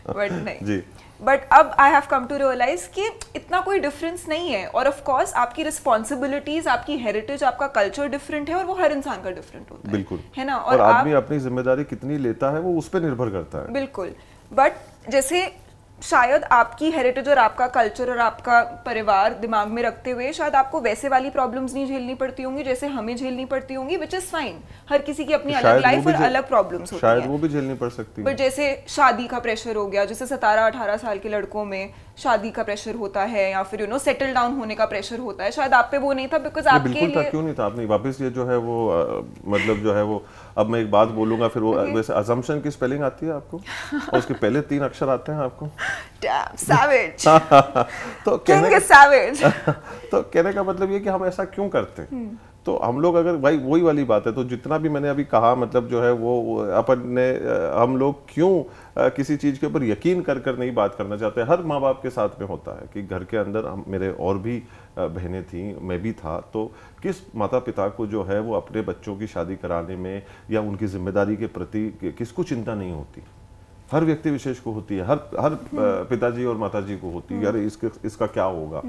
बट नहीं जी। बट अब I have come to realise कि इतना कोई डिफरेंस नहीं है, और ऑफ कोर्स आपकी रिस्पॉन्सिबिलिटीज, आपकी हेरिटेज, आपका कल्चर डिफरेंट है, और वो हर इंसान का डिफरेंट होता है, बिल्कुल है ना। और आदमी अपनी जिम्मेदारी कितनी लेता है वो उस पर निर्भर करता है। बिल्कुल, बट जैसे शायद आपकी हेरिटेज और आपका कल्चर और आपका परिवार दिमाग में रखते हुए शायद आपको वैसे वाली प्रॉब्लम्स नहीं झेलनी पड़ती होंगी जैसे हमें झेलनी पड़ती होंगी, विच इज फाइन। हर किसी की अपनी अलग लाइफ और अलग प्रॉब्लम्स होती हैं, शायद वो भी झेलनी पड़ सकती है। बट जैसे शादी का प्रेशर हो गया, जैसे 17-18 साल के लड़कों में शादी का प्रेशर होता है, या फिर सेटल डाउन होने का प्रेशर होता है, शायद आप पे वो नहीं था, बिकॉज आपके बिल्कुल था। क्यों नहीं था? आपने वापस ये जो है वो मतलब जो है वो, अब मैं एक बात बोलूंगा फिर वो वैसे असम्पशन की स्पेलिंग आती है आपको और उसके पहले 3 अक्षर आते हैं आपको। savage। तो कहने का मतलब ये कि हम ऐसा क्यों करते हैं? तो हम लोग अगर भाई वही वाली बात है, तो जितना भी मैंने अभी कहा मतलब जो है वो अपन ने हम लोग क्यों किसी चीज़ के ऊपर यकीन कर नहीं बात करना चाहते। हर माँ बाप के साथ में होता है कि घर के अंदर मेरे और भी बहनें थीं, मैं भी था, तो किस माता पिता को जो है वो अपने बच्चों की शादी कराने में या उनकी जिम्मेदारी के प्रति किसको चिंता नहीं होती? हर व्यक्ति विशेष को होती है, हर पिताजी और माताजी को होती है, यार इसका क्या होगा।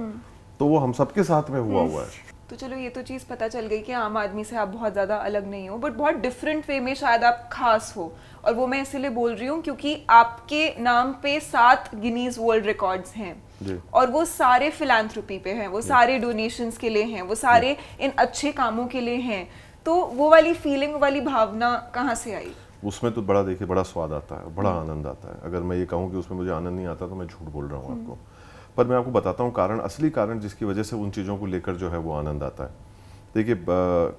तो वो हम सबके साथ में हुआ है। तो चलो ये तो चीज़ पता चल गई कि आम आदमी से आप बहुत ज़्यादा अलग नहीं हो, बट बहुत डिफरेंट वे में शायद आप खास हो। और वो मैं इसीलिए बोल रही हूँ क्योंकि आपके नाम पे 7 गिनीज वर्ल्ड रिकॉर्ड्स हैं, और वो सारे फिलैंथ्रोपी पे हैं, वो सारे डोनेशंस के लिए हैं, वो सारे इन अच्छे कामों के लिए हैं। तो वो वाली फीलिंग, वाली भावना कहाँ से आई? उसमें तो बड़ा देखिए बड़ा स्वाद आता है, बड़ा आनंद आता है। अगर मैं ये कहूँ कि उसमें मुझे आनंद नहीं आता तो मैं झूठ बोल रहा हूँ आपको। पर मैं आपको बताता हूँ कारण, असली कारण जिसकी वजह से उन चीज़ों को लेकर जो है वो आनंद आता है। देखिए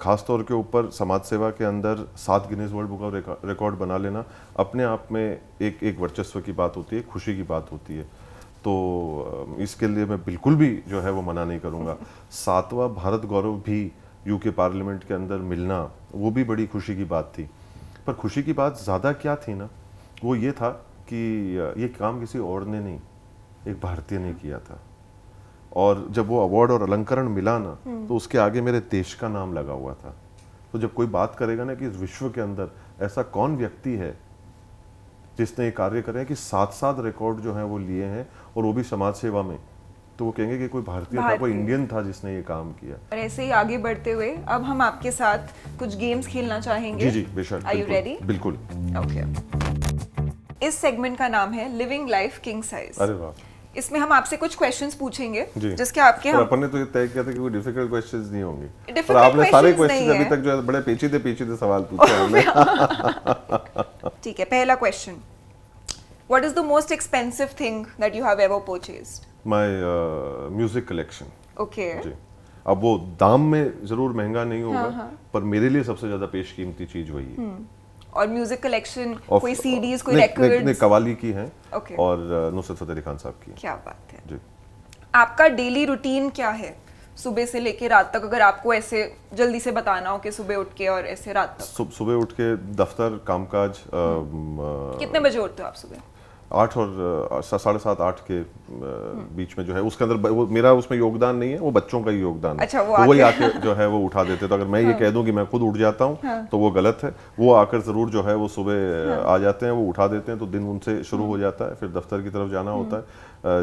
ख़ास तौर के ऊपर समाज सेवा के अंदर 7 Guinness world book of record बना लेना अपने आप में एक वर्चस्व की बात होती है, खुशी की बात होती है। तो इसके लिए मैं बिल्कुल भी जो है वो मना नहीं करूँगा। 7वां भारत गौरव भी यूके पार्लियामेंट के अंदर मिलना, वो भी बड़ी खुशी की बात थी। पर खुशी की बात ज़्यादा क्या थी ना, वो ये था कि ये काम किसी और ने नहीं, एक भारतीय ने किया था। और जब वो अवार्ड और अलंकरण मिला ना, तो उसके आगे मेरे देश का नाम लगा हुआ था। तो जब कोई बात करेगा ना कि इस विश्व के अंदर ऐसा कौन व्यक्ति है जिसने ये कार्य करे कि 7 रिकॉर्ड जो हैं वो लिए हैं, और वो भी समाज सेवा में, तो वो कहेंगे कि कोई भारतीय था, कोई इंडियन था जिसने ये काम किया। और ऐसे ही आगे बढ़ते हुए अब हम आपके साथ कुछ गेम्स खेलना चाहेंगे। जी बेशक। Are you ready? बिल्कुल। ओके। इस सेगमेंट का नाम है लिविंग लाइफ किंग साइज। अरे वाह। इसमें हम आपसे कुछ क्वेश्चंस पूछेंगे जिसके आपके हम अपन ने तो ये तय किया था कि कोई डिफिकल्ट क्वेश्चंस नहीं होंगे, पर आपने सारे क्वेश्चंस अभी तक जो है बड़े पेचीदे सवाल पूछे हमने। ठीक है, पहला question, what is the most expensive thing that you have ever purchased? My music collection. Okay जी। अब वो दाम में जरूर महंगा नहीं होगा, पर मेरे लिए सबसे ज्यादा पेशकीमती चीज वही है। और म्यूजिक कलेक्शन कोई सीडीज, कोई रिकॉर्ड्स? नहीं, कवाली की है okay. और नुसरत फतेह अली खान साहब की। क्या बात है जी। आपका डेली रूटीन क्या है सुबह से लेके रात तक, अगर आपको ऐसे जल्दी से बताना हो कि सुबह उठ के और ऐसे रात तक? सुबह उठ के दफ्तर कामकाज। कितने बजे उठते हो आप सुबह? 8 और 7:30 8 के बीच में जो है उसके अंदर वो मेरा उसमें योगदान नहीं है, वो बच्चों का ही योगदान है। अच्छा, तो वही आके जो है वो उठा देते। तो अगर मैं ये कह दूं कि मैं खुद उठ जाता हूं तो वो गलत है। वो आकर ज़रूर जो है वो सुबह आ जाते हैं, वो उठा देते हैं, तो दिन उनसे शुरू हो जाता है। फिर दफ्तर की तरफ जाना होता है,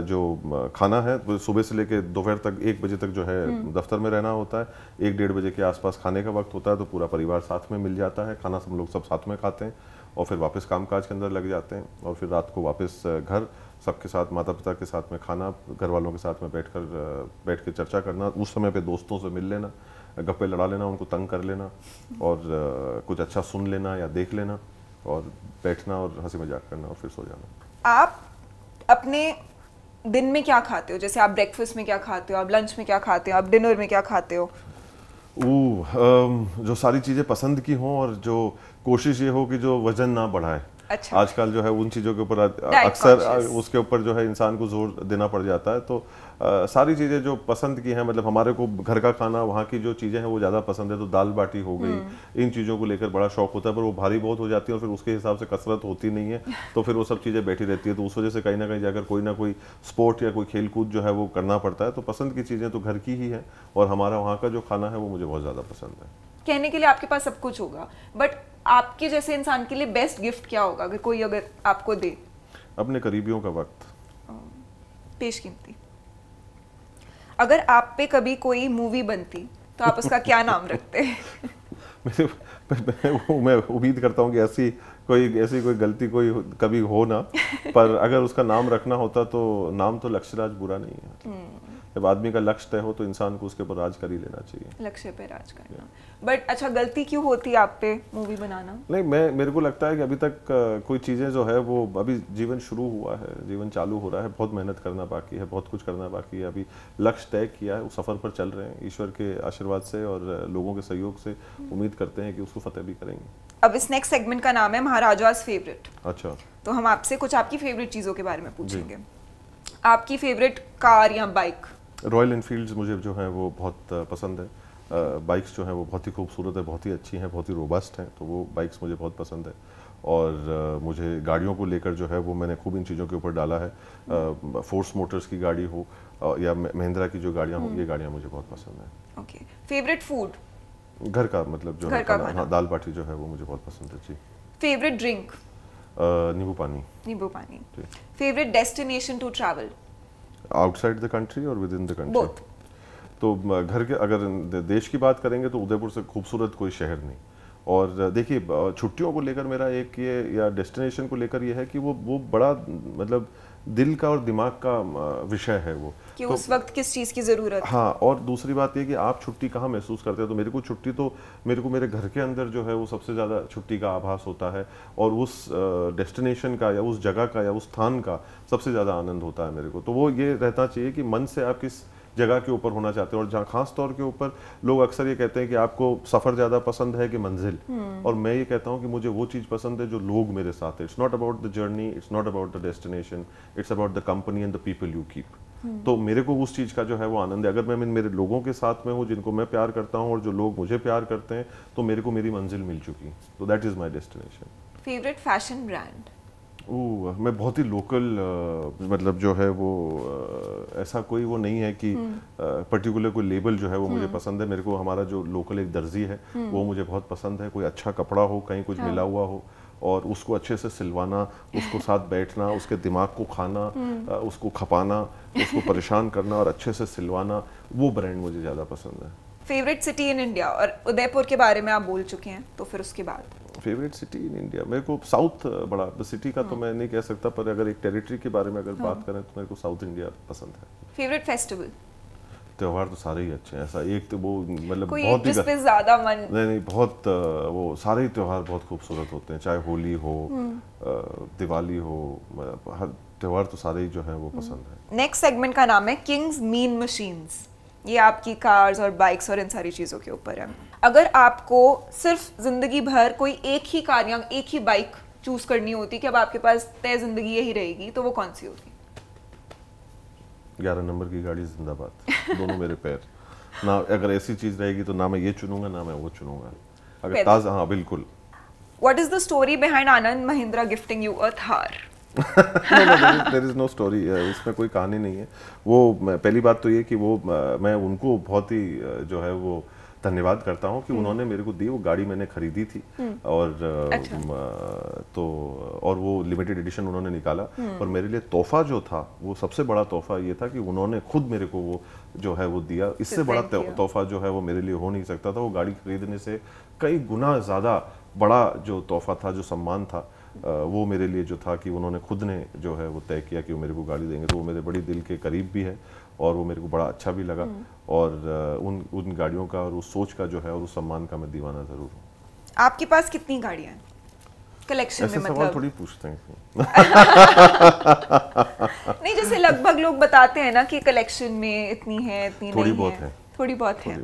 जो खाना है सुबह से लेकर दोपहर तक 1 बजे तक जो है दफ्तर में रहना होता है। 1-1:30 बजे के आसपास खाने का वक्त होता है, तो पूरा परिवार साथ में मिल जाता है, खाना सब लोग सब साथ में खाते हैं और फिर वापस कामकाज के अंदर लग जाते हैं। और फिर रात को वापस घर सबके साथ, माता पिता के साथ में खाना, घर वालों के साथ में बैठ के चर्चा करना, उस समय पे दोस्तों से मिल लेना, गप्पे लड़ा लेना, उनको तंग कर लेना और कुछ अच्छा सुन लेना या देख लेना और बैठना और हंसी मजाक करना और फिर सो जाना। आप अपने दिन में क्या खाते हो? जैसे आप ब्रेकफास्ट में क्या खाते हो, आप लंच में क्या खाते हो, आप डिनर में क्या खाते हो? जो सारी चीज़ें पसंद की हों और जो कोशिश ये हो कि जो वजन ना बढ़ाए। अच्छा। आजकल जो है उन चीज़ों के ऊपर अक्सर उसके ऊपर जो है इंसान को जोर देना पड़ जाता है। तो सारी चीज़ें जो पसंद की हैं, मतलब हमारे को घर का खाना, वहाँ की जो चीज़ें हैं वो ज़्यादा पसंद है। तो दाल बाटी हो गई, इन चीज़ों को लेकर बड़ा शौक होता है, पर वो भारी बहुत हो जाती है और फिर उसके हिसाब से कसरत होती नहीं है, तो फिर वो सब चीज़ें बैठी रहती है। तो उस वजह से कहीं ना कहीं जाकर कोई ना कोई स्पोर्ट या कोई खेल कूद जो है वो करना पड़ता है। तो पसंद की चीज़ें तो घर की ही है और हमारा वहाँ का जो खाना है वो मुझे बहुत ज़्यादा पसंद है। कहने के लिए आपके पास सब कुछ होगा, बट आपके जैसे इंसान के लिए बेस्ट गिफ्ट क्या होगा अगर कोई आपको दे? अपने करीबियों का वक्त। बेशकीमती। अगर आप पे कभी कोई मूवी बनती तो आप उसका क्या नाम रखते? मैं उम्मीद करता हूँ कि ऐसी कोई गलती कोई कभी हो ना, पर अगर उसका नाम रखना होता तो नाम तो लक्ष्यराज बुरा नहीं है। जब आदमी का लक्ष्य तय हो तो इंसान को उसके ऊपर राज कर ही लेना चाहिए। लक्ष्य पे राज करना। बट अच्छा, गलती क्यों होती है आप पे मूवी बनाना? नहीं, मेरे को लगता है कि अभी तक कोई चीज़ें जो है वो, अभी जीवन शुरू हुआ है, जीवन चालू हो रहा है, बहुत मेहनत करना बाकी है, बहुत कुछ करना बाकी है। अभी लक्ष्य तय किया है, उस सफ़र पर चल रहे हैं, ईश्वर के आशीर्वाद से और लोगों के सहयोग से उम्मीद करते हैं कि उसको फतेह भी करेंगे। अब इस नेक्स्ट सेगमेंट का नाम है महाराजा's फेवरेट। अच्छा। तो हम आपसे कुछ आपकी फेवरेट चीज़ों के बारे में पूछेंगे। आपकी फेवरेट कार या बाइक? रॉयल एनफील्ड्स मुझे जो है वो बहुत पसंद है। बाइक्स जो हैं वो बहुत ही खूबसूरत है, बहुत ही अच्छी हैं, बहुत ही रोबस्ट हैं, तो वो बाइक्स मुझे बहुत पसंद है। और मुझे गाड़ियों को लेकर जो है वो मैंने खूब इन चीज़ों के ऊपर डाला है। फोर्स मोटर्स की गाड़ी हो या महिंद्रा की जो गाड़ियाँ हो, ये गाड़ियाँ मुझे बहुत पसंद हैं। ओके। Favourite food? घर का, मतलब जो है हाँ, दाल बाटी जो है वो मुझे बहुत पसंद है जी। Favourite drink? नींबू पानी। नींबू पानी। Favourite destination to travel? Outside the country or within the country? Both. तो घर के, अगर देश की बात करेंगे तो उदयपुर से खूबसूरत कोई शहर नहीं। और देखिए, छुट्टियों को लेकर मेरा एक ये, या डेस्टिनेशन को लेकर ये है कि वो बड़ा मतलब दिल का और दिमाग का विषय है वो, कि उस वक्त किस चीज़ की ज़रूरत है। हाँ, और दूसरी बात ये कि आप छुट्टी कहाँ महसूस करते हैं। तो मेरे को छुट्टी तो मेरे घर के अंदर जो है वो सबसे ज़्यादा छुट्टी का आभास होता है, और उस डेस्टिनेशन का या उस जगह का या उस स्थान का सबसे ज़्यादा आनंद होता है मेरे को। तो वो ये रहना चाहिए कि मन से आप किस जगह के ऊपर होना चाहते हैं। और जहाँ खास तौर के ऊपर लोग अक्सर ये कहते हैं कि आपको सफ़र ज़्यादा पसंद है कि मंजिल, और मैं ये कहता हूँ कि मुझे वो चीज़ पसंद है जो लोग मेरे साथ है। It's not about the journey, it's not about the destination, it's about the company and the people you keep. तो मेरे को उस चीज़ का जो है वो आनंद है। अगर मैं मेरे लोगों के साथ में हूँ जिनको मैं प्यार करता हूँ और जो लोग मुझे प्यार करते हैं, तो मेरे को मेरी मंजिल मिल चुकी। तो that is my destination. Favourite fashion brand? मैं बहुत ही लोकल, मतलब जो है वो ऐसा कोई वो नहीं है कि पर्टिकुलर कोई लेबल जो है वो मुझे पसंद है। मेरे को हमारा जो लोकल एक दर्जी है वो मुझे बहुत पसंद है। कोई अच्छा कपड़ा हो, कहीं कुछ मिला हुआ हो, और उसको अच्छे से सिलवाना, उसको साथ बैठना, उसके दिमाग को खाना, उसको खपाना, उसको परेशान करना और अच्छे से सिलवाना, वो ब्रांड मुझे ज़्यादा पसंद है। Favourite city in India? और उदयपुर के बारे में आप बोल चुके हैं, तो फिर उसके बाद फेवरेट सिटी इन इंडिया, मेरे को साउथ बड़ा, सिटी का तो मैं नहीं कह सकता, पर अगर एक टेरिटरी के बारे में अगर बात करें तो मेरे को साउथ इंडिया पसंद है। Favourite festival? त्योहार तो सारे ही अच्छे हैं, ऐसा एक तो वो मतलब कोई बहुत एक जिस पे ज्यादा मन? नहीं, बहुत वो सारे ही त्योहार बहुत खूबसूरत होते हैं, चाहे होली हो, दिवाली हो, हर त्योहार तो सारे ही जो है वो पसंद है। नेक्स्ट सेगमेंट का नाम है किंग्स मीन मशीन्स। ये आपकी कार्स और बाइक्स और इन सारी चीज़ों के ऊपर है। अगर आपको सिर्फ जिंदगी भर कोई एक ही कार या एक ही बाइक चूज करनी होती कि अब आपके पास तय जिंदगी यही रहेगी, तो वो कौन सी होती? 11 नंबर की गाड़ी जिंदाबाद। दोनों मेरे पैर ना, अगर ऐसी चीज रहेगी तो ना मैं ये चुनूंगा ना मैं वो चुनूंगा। अगर ताज़ा, हाँ बिल्कुल। What is the story behind Anand Mahindra gifting you a Thar? There is no story, इसमें कोई कहानी नहीं है। वो पहली बात तो ये कि वो मैं उनको बहुत ही जो है वो धन्यवाद करता हूँ कि उन्होंने मेरे को दी। वो गाड़ी मैंने खरीदी थी और अच्छा। तो और वो लिमिटेड एडिशन उन्होंने निकाला और मेरे लिए तोहफा जो था वो सबसे बड़ा तोहफा ये था कि उन्होंने खुद मेरे को वो जो है वो दिया। इससे बड़ा तोहफा जो है वो मेरे लिए हो नहीं सकता था। वो गाड़ी खरीदने से कई गुना ज़्यादा बड़ा जो तोहफा था, जो सम्मान था, वो मेरे लिए जो था कि उन्होंने खुद ने जो है वो तय किया कि वो मेरे को गाड़ी देंगे। तो वो मेरे बड़ी दिल के करीब भी है और वो मेरे को बड़ा अच्छा भी लगा और उन गाड़ियों का और उस सोच का जो है और उस सम्मान का मैं दीवाना ज़रूर हूँ। आपके पास कितनी गाड़ियाँ हैं कलेक्शन में? मतलब सवाल थोड़ी पूछते हैं नहीं, जैसे लगभग लोग बताते हैं ना कि कलेक्शन में इतनी है, इतनी थोड़ी नहीं बहुत है। है। थोड़ी बहुत है।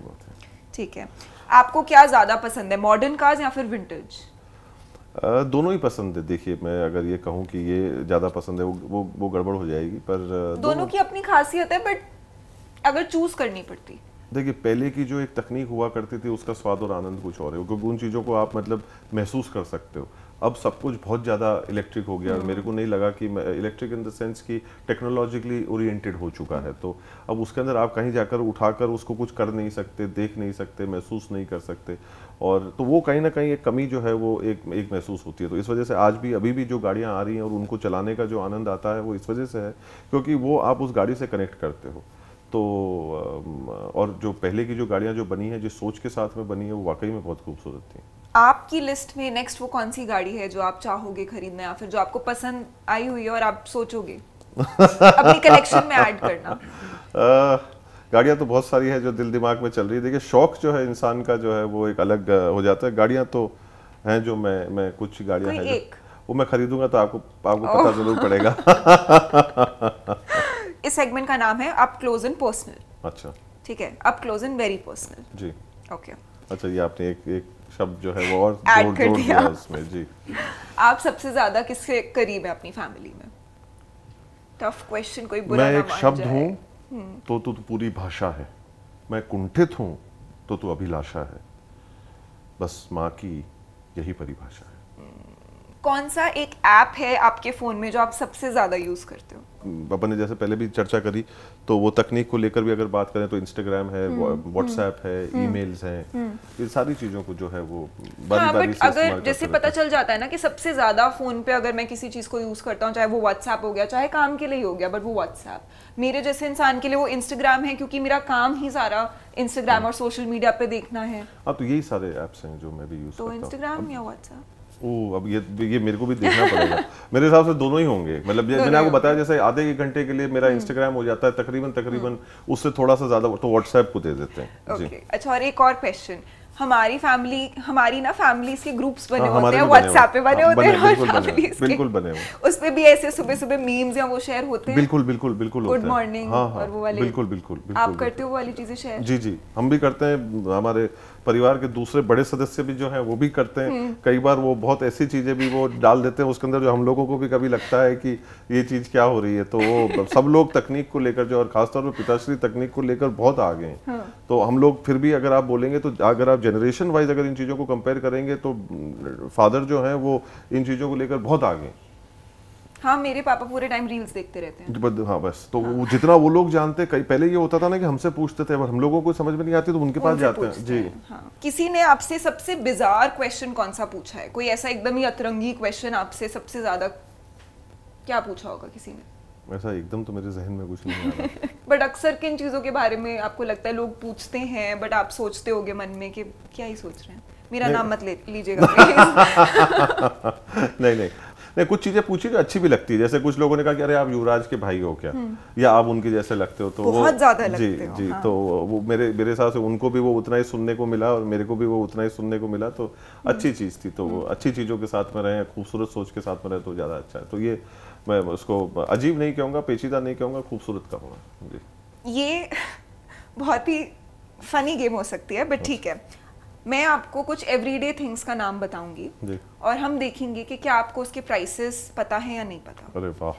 ठीक है। आपको क्या ज़्यादा पसंद है, मॉडर्न कार्स या फिर विंटेज? दोनों ही पसंद है। देखिए, मैं अगर ये कहूँ कि ये ज़्यादा पसंद है वो गड़बड़ हो जाएगी, पर दोनों की अपनी खासियत है, बट अगर चूज करनी पड़ती। देखिए, पहले की जो एक तकनीक हुआ करती थी उसका स्वाद और आनंद कुछ और है, क्योंकि उन चीज़ों को आप मतलब महसूस कर सकते हो। अब सब कुछ बहुत ज़्यादा इलेक्ट्रिक हो गया। मेरे को नहीं लगा कि इलेक्ट्रिक इन द सेंस कि टेक्नोलॉजिकली ओरिएंटेड हो चुका है, तो अब उसके अंदर आप कहीं जाकर उठाकर उसको कुछ कर नहीं सकते, देख नहीं सकते, महसूस नहीं कर सकते, और तो वो कहीं ना कहीं एक कमी जो है वो एक महसूस होती है। तो इस वजह से आज भी अभी भी जो गाड़ियाँ आ रही हैं और उनको चलाने का जो आनंद आता है वो इस वजह से है क्योंकि वो आप उस गाड़ी से कनेक्ट करते हो। तो और जो पहले की जो गाड़ियाँ जो बनी है, जिस सोच के साथ में बनी है, वो वाकई में बहुत खूबसूरत थी। आपकी लिस्ट में नेक्स्ट वो कौन सी गाड़ी है जो आप चाहोगे खरीदना या फिर जो आपको पसंद आई हुई है और आप सोचोगे अपनी कलेक्शन में ऐड करना? गाड़ियाँ तो बहुत सारी है जो दिल दिमाग में चल रही है। देखिए, शौक जो है इंसान का जो है वो एक अलग हो जाता है। गाड़ियाँ तो हैं जो मैं कुछ गाड़ियाँ हैं वो मैं खरीदूंगा तो आपको पता जरूर पड़ेगा। इस सेगमेंट का नाम है अप क्लोज एंड पर्सनल। अच्छा, ठीक है, up close and very personal. जी, ओके। अच्छा, ये आपने एक शब्द जो है वो और ऐड कर दिया उसमें। जी, आप सबसे ज्यादा किसके करीब है अपनी फैमिली में? टफ क्वेश्चन, कोई बुरा मैं ना एक मान शब्द जाए। हूँ तो तू पूरी भाषा है, मैं कुंठित हूँ तो तू अभिलाषा है, बस माँ की यही परिभाषा है। कौन सा एक ऐप है आपके फोन में जो आप सबसे ज्यादा यूज करते हो? अपन ने जैसे पहले भी चर्चा करी, तो वो तकनीक को लेकर भी अगर बात करें तो इंस्टाग्राम है, व्हाट्सएप है, ईमेल्स हैं, ये सारी चीजों को जो है वो बारी-बारी से अगर जैसे पता चल जाता है ना कि सबसे ज्यादा फोन पे अगर मैं किसी चीज को यूज करता हूँ, चाहे वो व्हाट्सएप हो गया, चाहे काम के लिए हो गया, बट वो व्हाट्सएप मेरे जैसे इंसान के लिए वो इंस्टाग्राम है, क्योंकि मेरा काम ही सारा इंस्टाग्राम और सोशल मीडिया पे देखना है। हाँ, तो यही सारे ऐप्स हैं जो मैं भी यूज करता हूँ। तो इंस्टाग्राम या व्हाट्सएप? अब ये मेरे को भी देखना पड़ेगा। मेरे हिसाब से दोनों ही होंगे। मतलब मैंने आपको बताया, जैसे आधे एक घंटे के लिए मेरा इंस्टाग्राम हो जाता है तकरीबन उससे थोड़ा सा ज्यादा तो व्हाट्सएप को दे देते हैं। जी। अच्छा, और एक और क्वेश्चन, हमारी ना फैमिलीज के ग्रुप्स बने होते हैं, व्हाट्सएप पे बने होते हैं, बिल्कुल बने हुए, उस पे भी ऐसे सुबह मीम्स या वो शेयर होते हैं। बिल्कुल गुड मॉर्निंग और वो वाले। बिल्कुल आप करते हो वो वाली चीजें शेयर? जी, हम भी करते हैं। हमारे परिवार के दूसरे बड़े सदस्य भी जो हैं वो भी करते हैं। कई बार वो बहुत ऐसी चीजें भी वो डाल देते हैं उसके अंदर जो हम लोगों को भी कभी लगता है कि ये चीज क्या हो रही है। तो वो सब लोग तकनीक को लेकर जो, और खासतौर पर पिताश्री तकनीक को लेकर बहुत आगे हैं। तो हम लोग फिर भी अगर आप बोलेंगे तो अगर आप जनरेशन वाइज अगर इन चीजों को कंपेयर करेंगे तो फादर जो है वो इन चीजों को लेकर बहुत आगे हैं। हाँ, मेरे पापा पूरे टाइम रील्स देखते रहते हैं। हाँ, बस तो हाँ। जितना वो लोग जानते, कई पहले ये होता था ना कि हमसे पूछते थे, हम लोगों को समझ में नहीं आती तो उनके पास जाते हैं। जी, हाँ। किसी ने आपसे सबसे बिजार क्वेश्चन कौन सा पूछा है? कोई ऐसा एकदम ही अतरंगी क्वेश्चन आपसे सबसे ज्यादा क्या पूछा होगा किसी ने? ऐसा एकदम तो मेरे जहन में कुछ नहीं आ रहा। बट अक्सर किन चीजों के बारे में आपको लगता है लोग पूछते हैं, बट आप सोचते होगे मन में कि क्या ही सोच रहे हैं? मेरा नाम मत लीजिएगा प्लीज। नहीं, कुछ चीजें पूछी जो अच्छी भी लगती है। जैसे कुछ लोगों ने कहा कि अरे आप युवराज के भाई हो क्या, या आप उनके जैसे लगते हो, तो बहुत ज्यादा लगते हो। जी, तो वो मेरे हिसाब से उनको भी वो उतना ही सुनने को मिला और मेरे को भी वो उतना ही सुनने को मिला। तो अच्छी चीज थी। तो वो अच्छी चीजों के साथ में रहे, खूबसूरत सोच के साथ में रहे तो ज्यादा अच्छा है। तो ये मैं उसको अजीब नहीं कहूँगा, पेचीदा नहीं कहूँगा, खूबसूरत कहूँगा। जी, ये बहुत ही फनी गेम हो सकती है, बट ठीक है। मैं आपको कुछ एवरीडे थिंग्स का नाम बताऊंगी और हम देखेंगे कि क्या आपको उसके प्राइसेस पता है या नहीं पता। अरे वाह!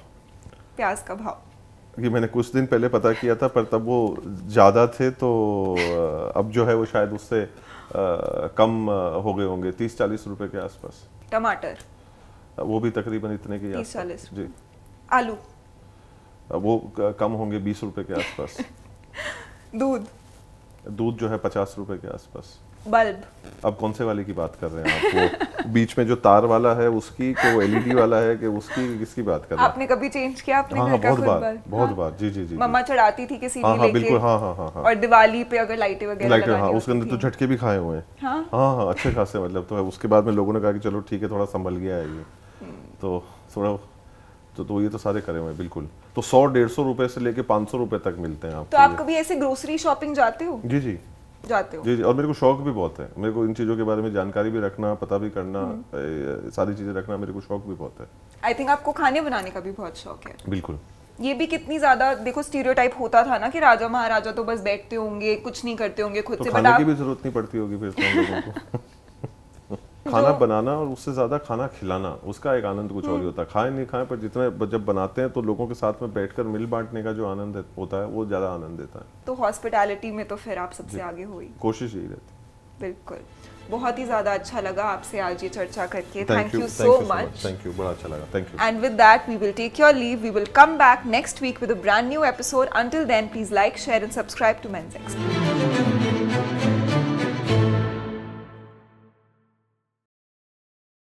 प्याज का भाव ये मैंने कुछ दिन पहले पता किया था, पर तब वो ज़्यादा थे, तो अब जो है वो शायद उससे कम हो गए होंगे, 30-40 रुपए के आसपास। टमाटर वो भी तकरीबन इतने के 30-40 जी। आलू वो कम होंगे 20 रुपए के आसपास। दूध जो है 50 रुपए के आसपास। बल्ब अब कौन से वाले की बात कर रहे हैं आप? वो बीच में जो तार वाला है उसकी, कि वो एलईडी वाला है, कि उसकी, किसकी बात कर रहे हैं? आपने कभी चेंज किया अपने घर का खुद बल्ब? बहुत बार जी जी जी। मम्मा चढ़ाती थी किसी हाँ, लेके। बिल्कुल, हाँ। और दिवाली पे अगर लाइटें वगैरह लगानी हाँ, उसके अंदर तो झटके भी खाए हुए हैं। हाँ, अच्छे खासे, मतलब तो उसके बाद में लोगों ने कहा कि चलो ठीक है, थोड़ा संभल गया है ये, तो थोड़ा तो ये तो सारे करे हुए हैं बिल्कुल। तो 100-150 रुपए से लेके 500 रुपए तक मिलते हैं आपको। तो आप कभी ऐसे ग्रोसरी शॉपिंग जाते हो? जी जाते हो? जी। और मेरे को शौक भी बहुत है, मेरे को इन चीज़ों के बारे में जानकारी भी रखना, पता भी करना, सारी चीज़ें रखना, मेरे को शौक भी बहुत है। आई थिंक आपको खाने बनाने का भी बहुत शौक है। बिल्कुल। ये भी कितनी ज्यादा देखो स्टीरियोटाइप होता था ना कि राजा महाराजा तो बस बैठते होंगे, कुछ नहीं करते होंगे खुद तो से। खाने की भी जरूरत नहीं पड़ती होगी फिर तो हम लोगों को। खाना बनाना और उससे ज्यादा खाना खिलाना, उसका एक आनंद कुछ और ही होता है। खाएं नहीं खाएं, पर जितने जब बनाते हैं तो लोगों के साथ में बैठकर मिल बांटने का जो आनंद होता है वो ज्यादा आनंद देता है। तो हॉस्पिटैलिटी में तो फिर आप सबसे आगे हो ही। कोशिश यही रहती। बिल्कुल, बहुत ही ज्यादा अच्छा लगा आपसे आज ये चर्चा करके। Thank you so much. Thank you, बड़ा अच्छा लगा। Thank you. And with that we will take your leave. We will come back next week with a brand new episode. Until then please like, share and subscribe to Men's expert.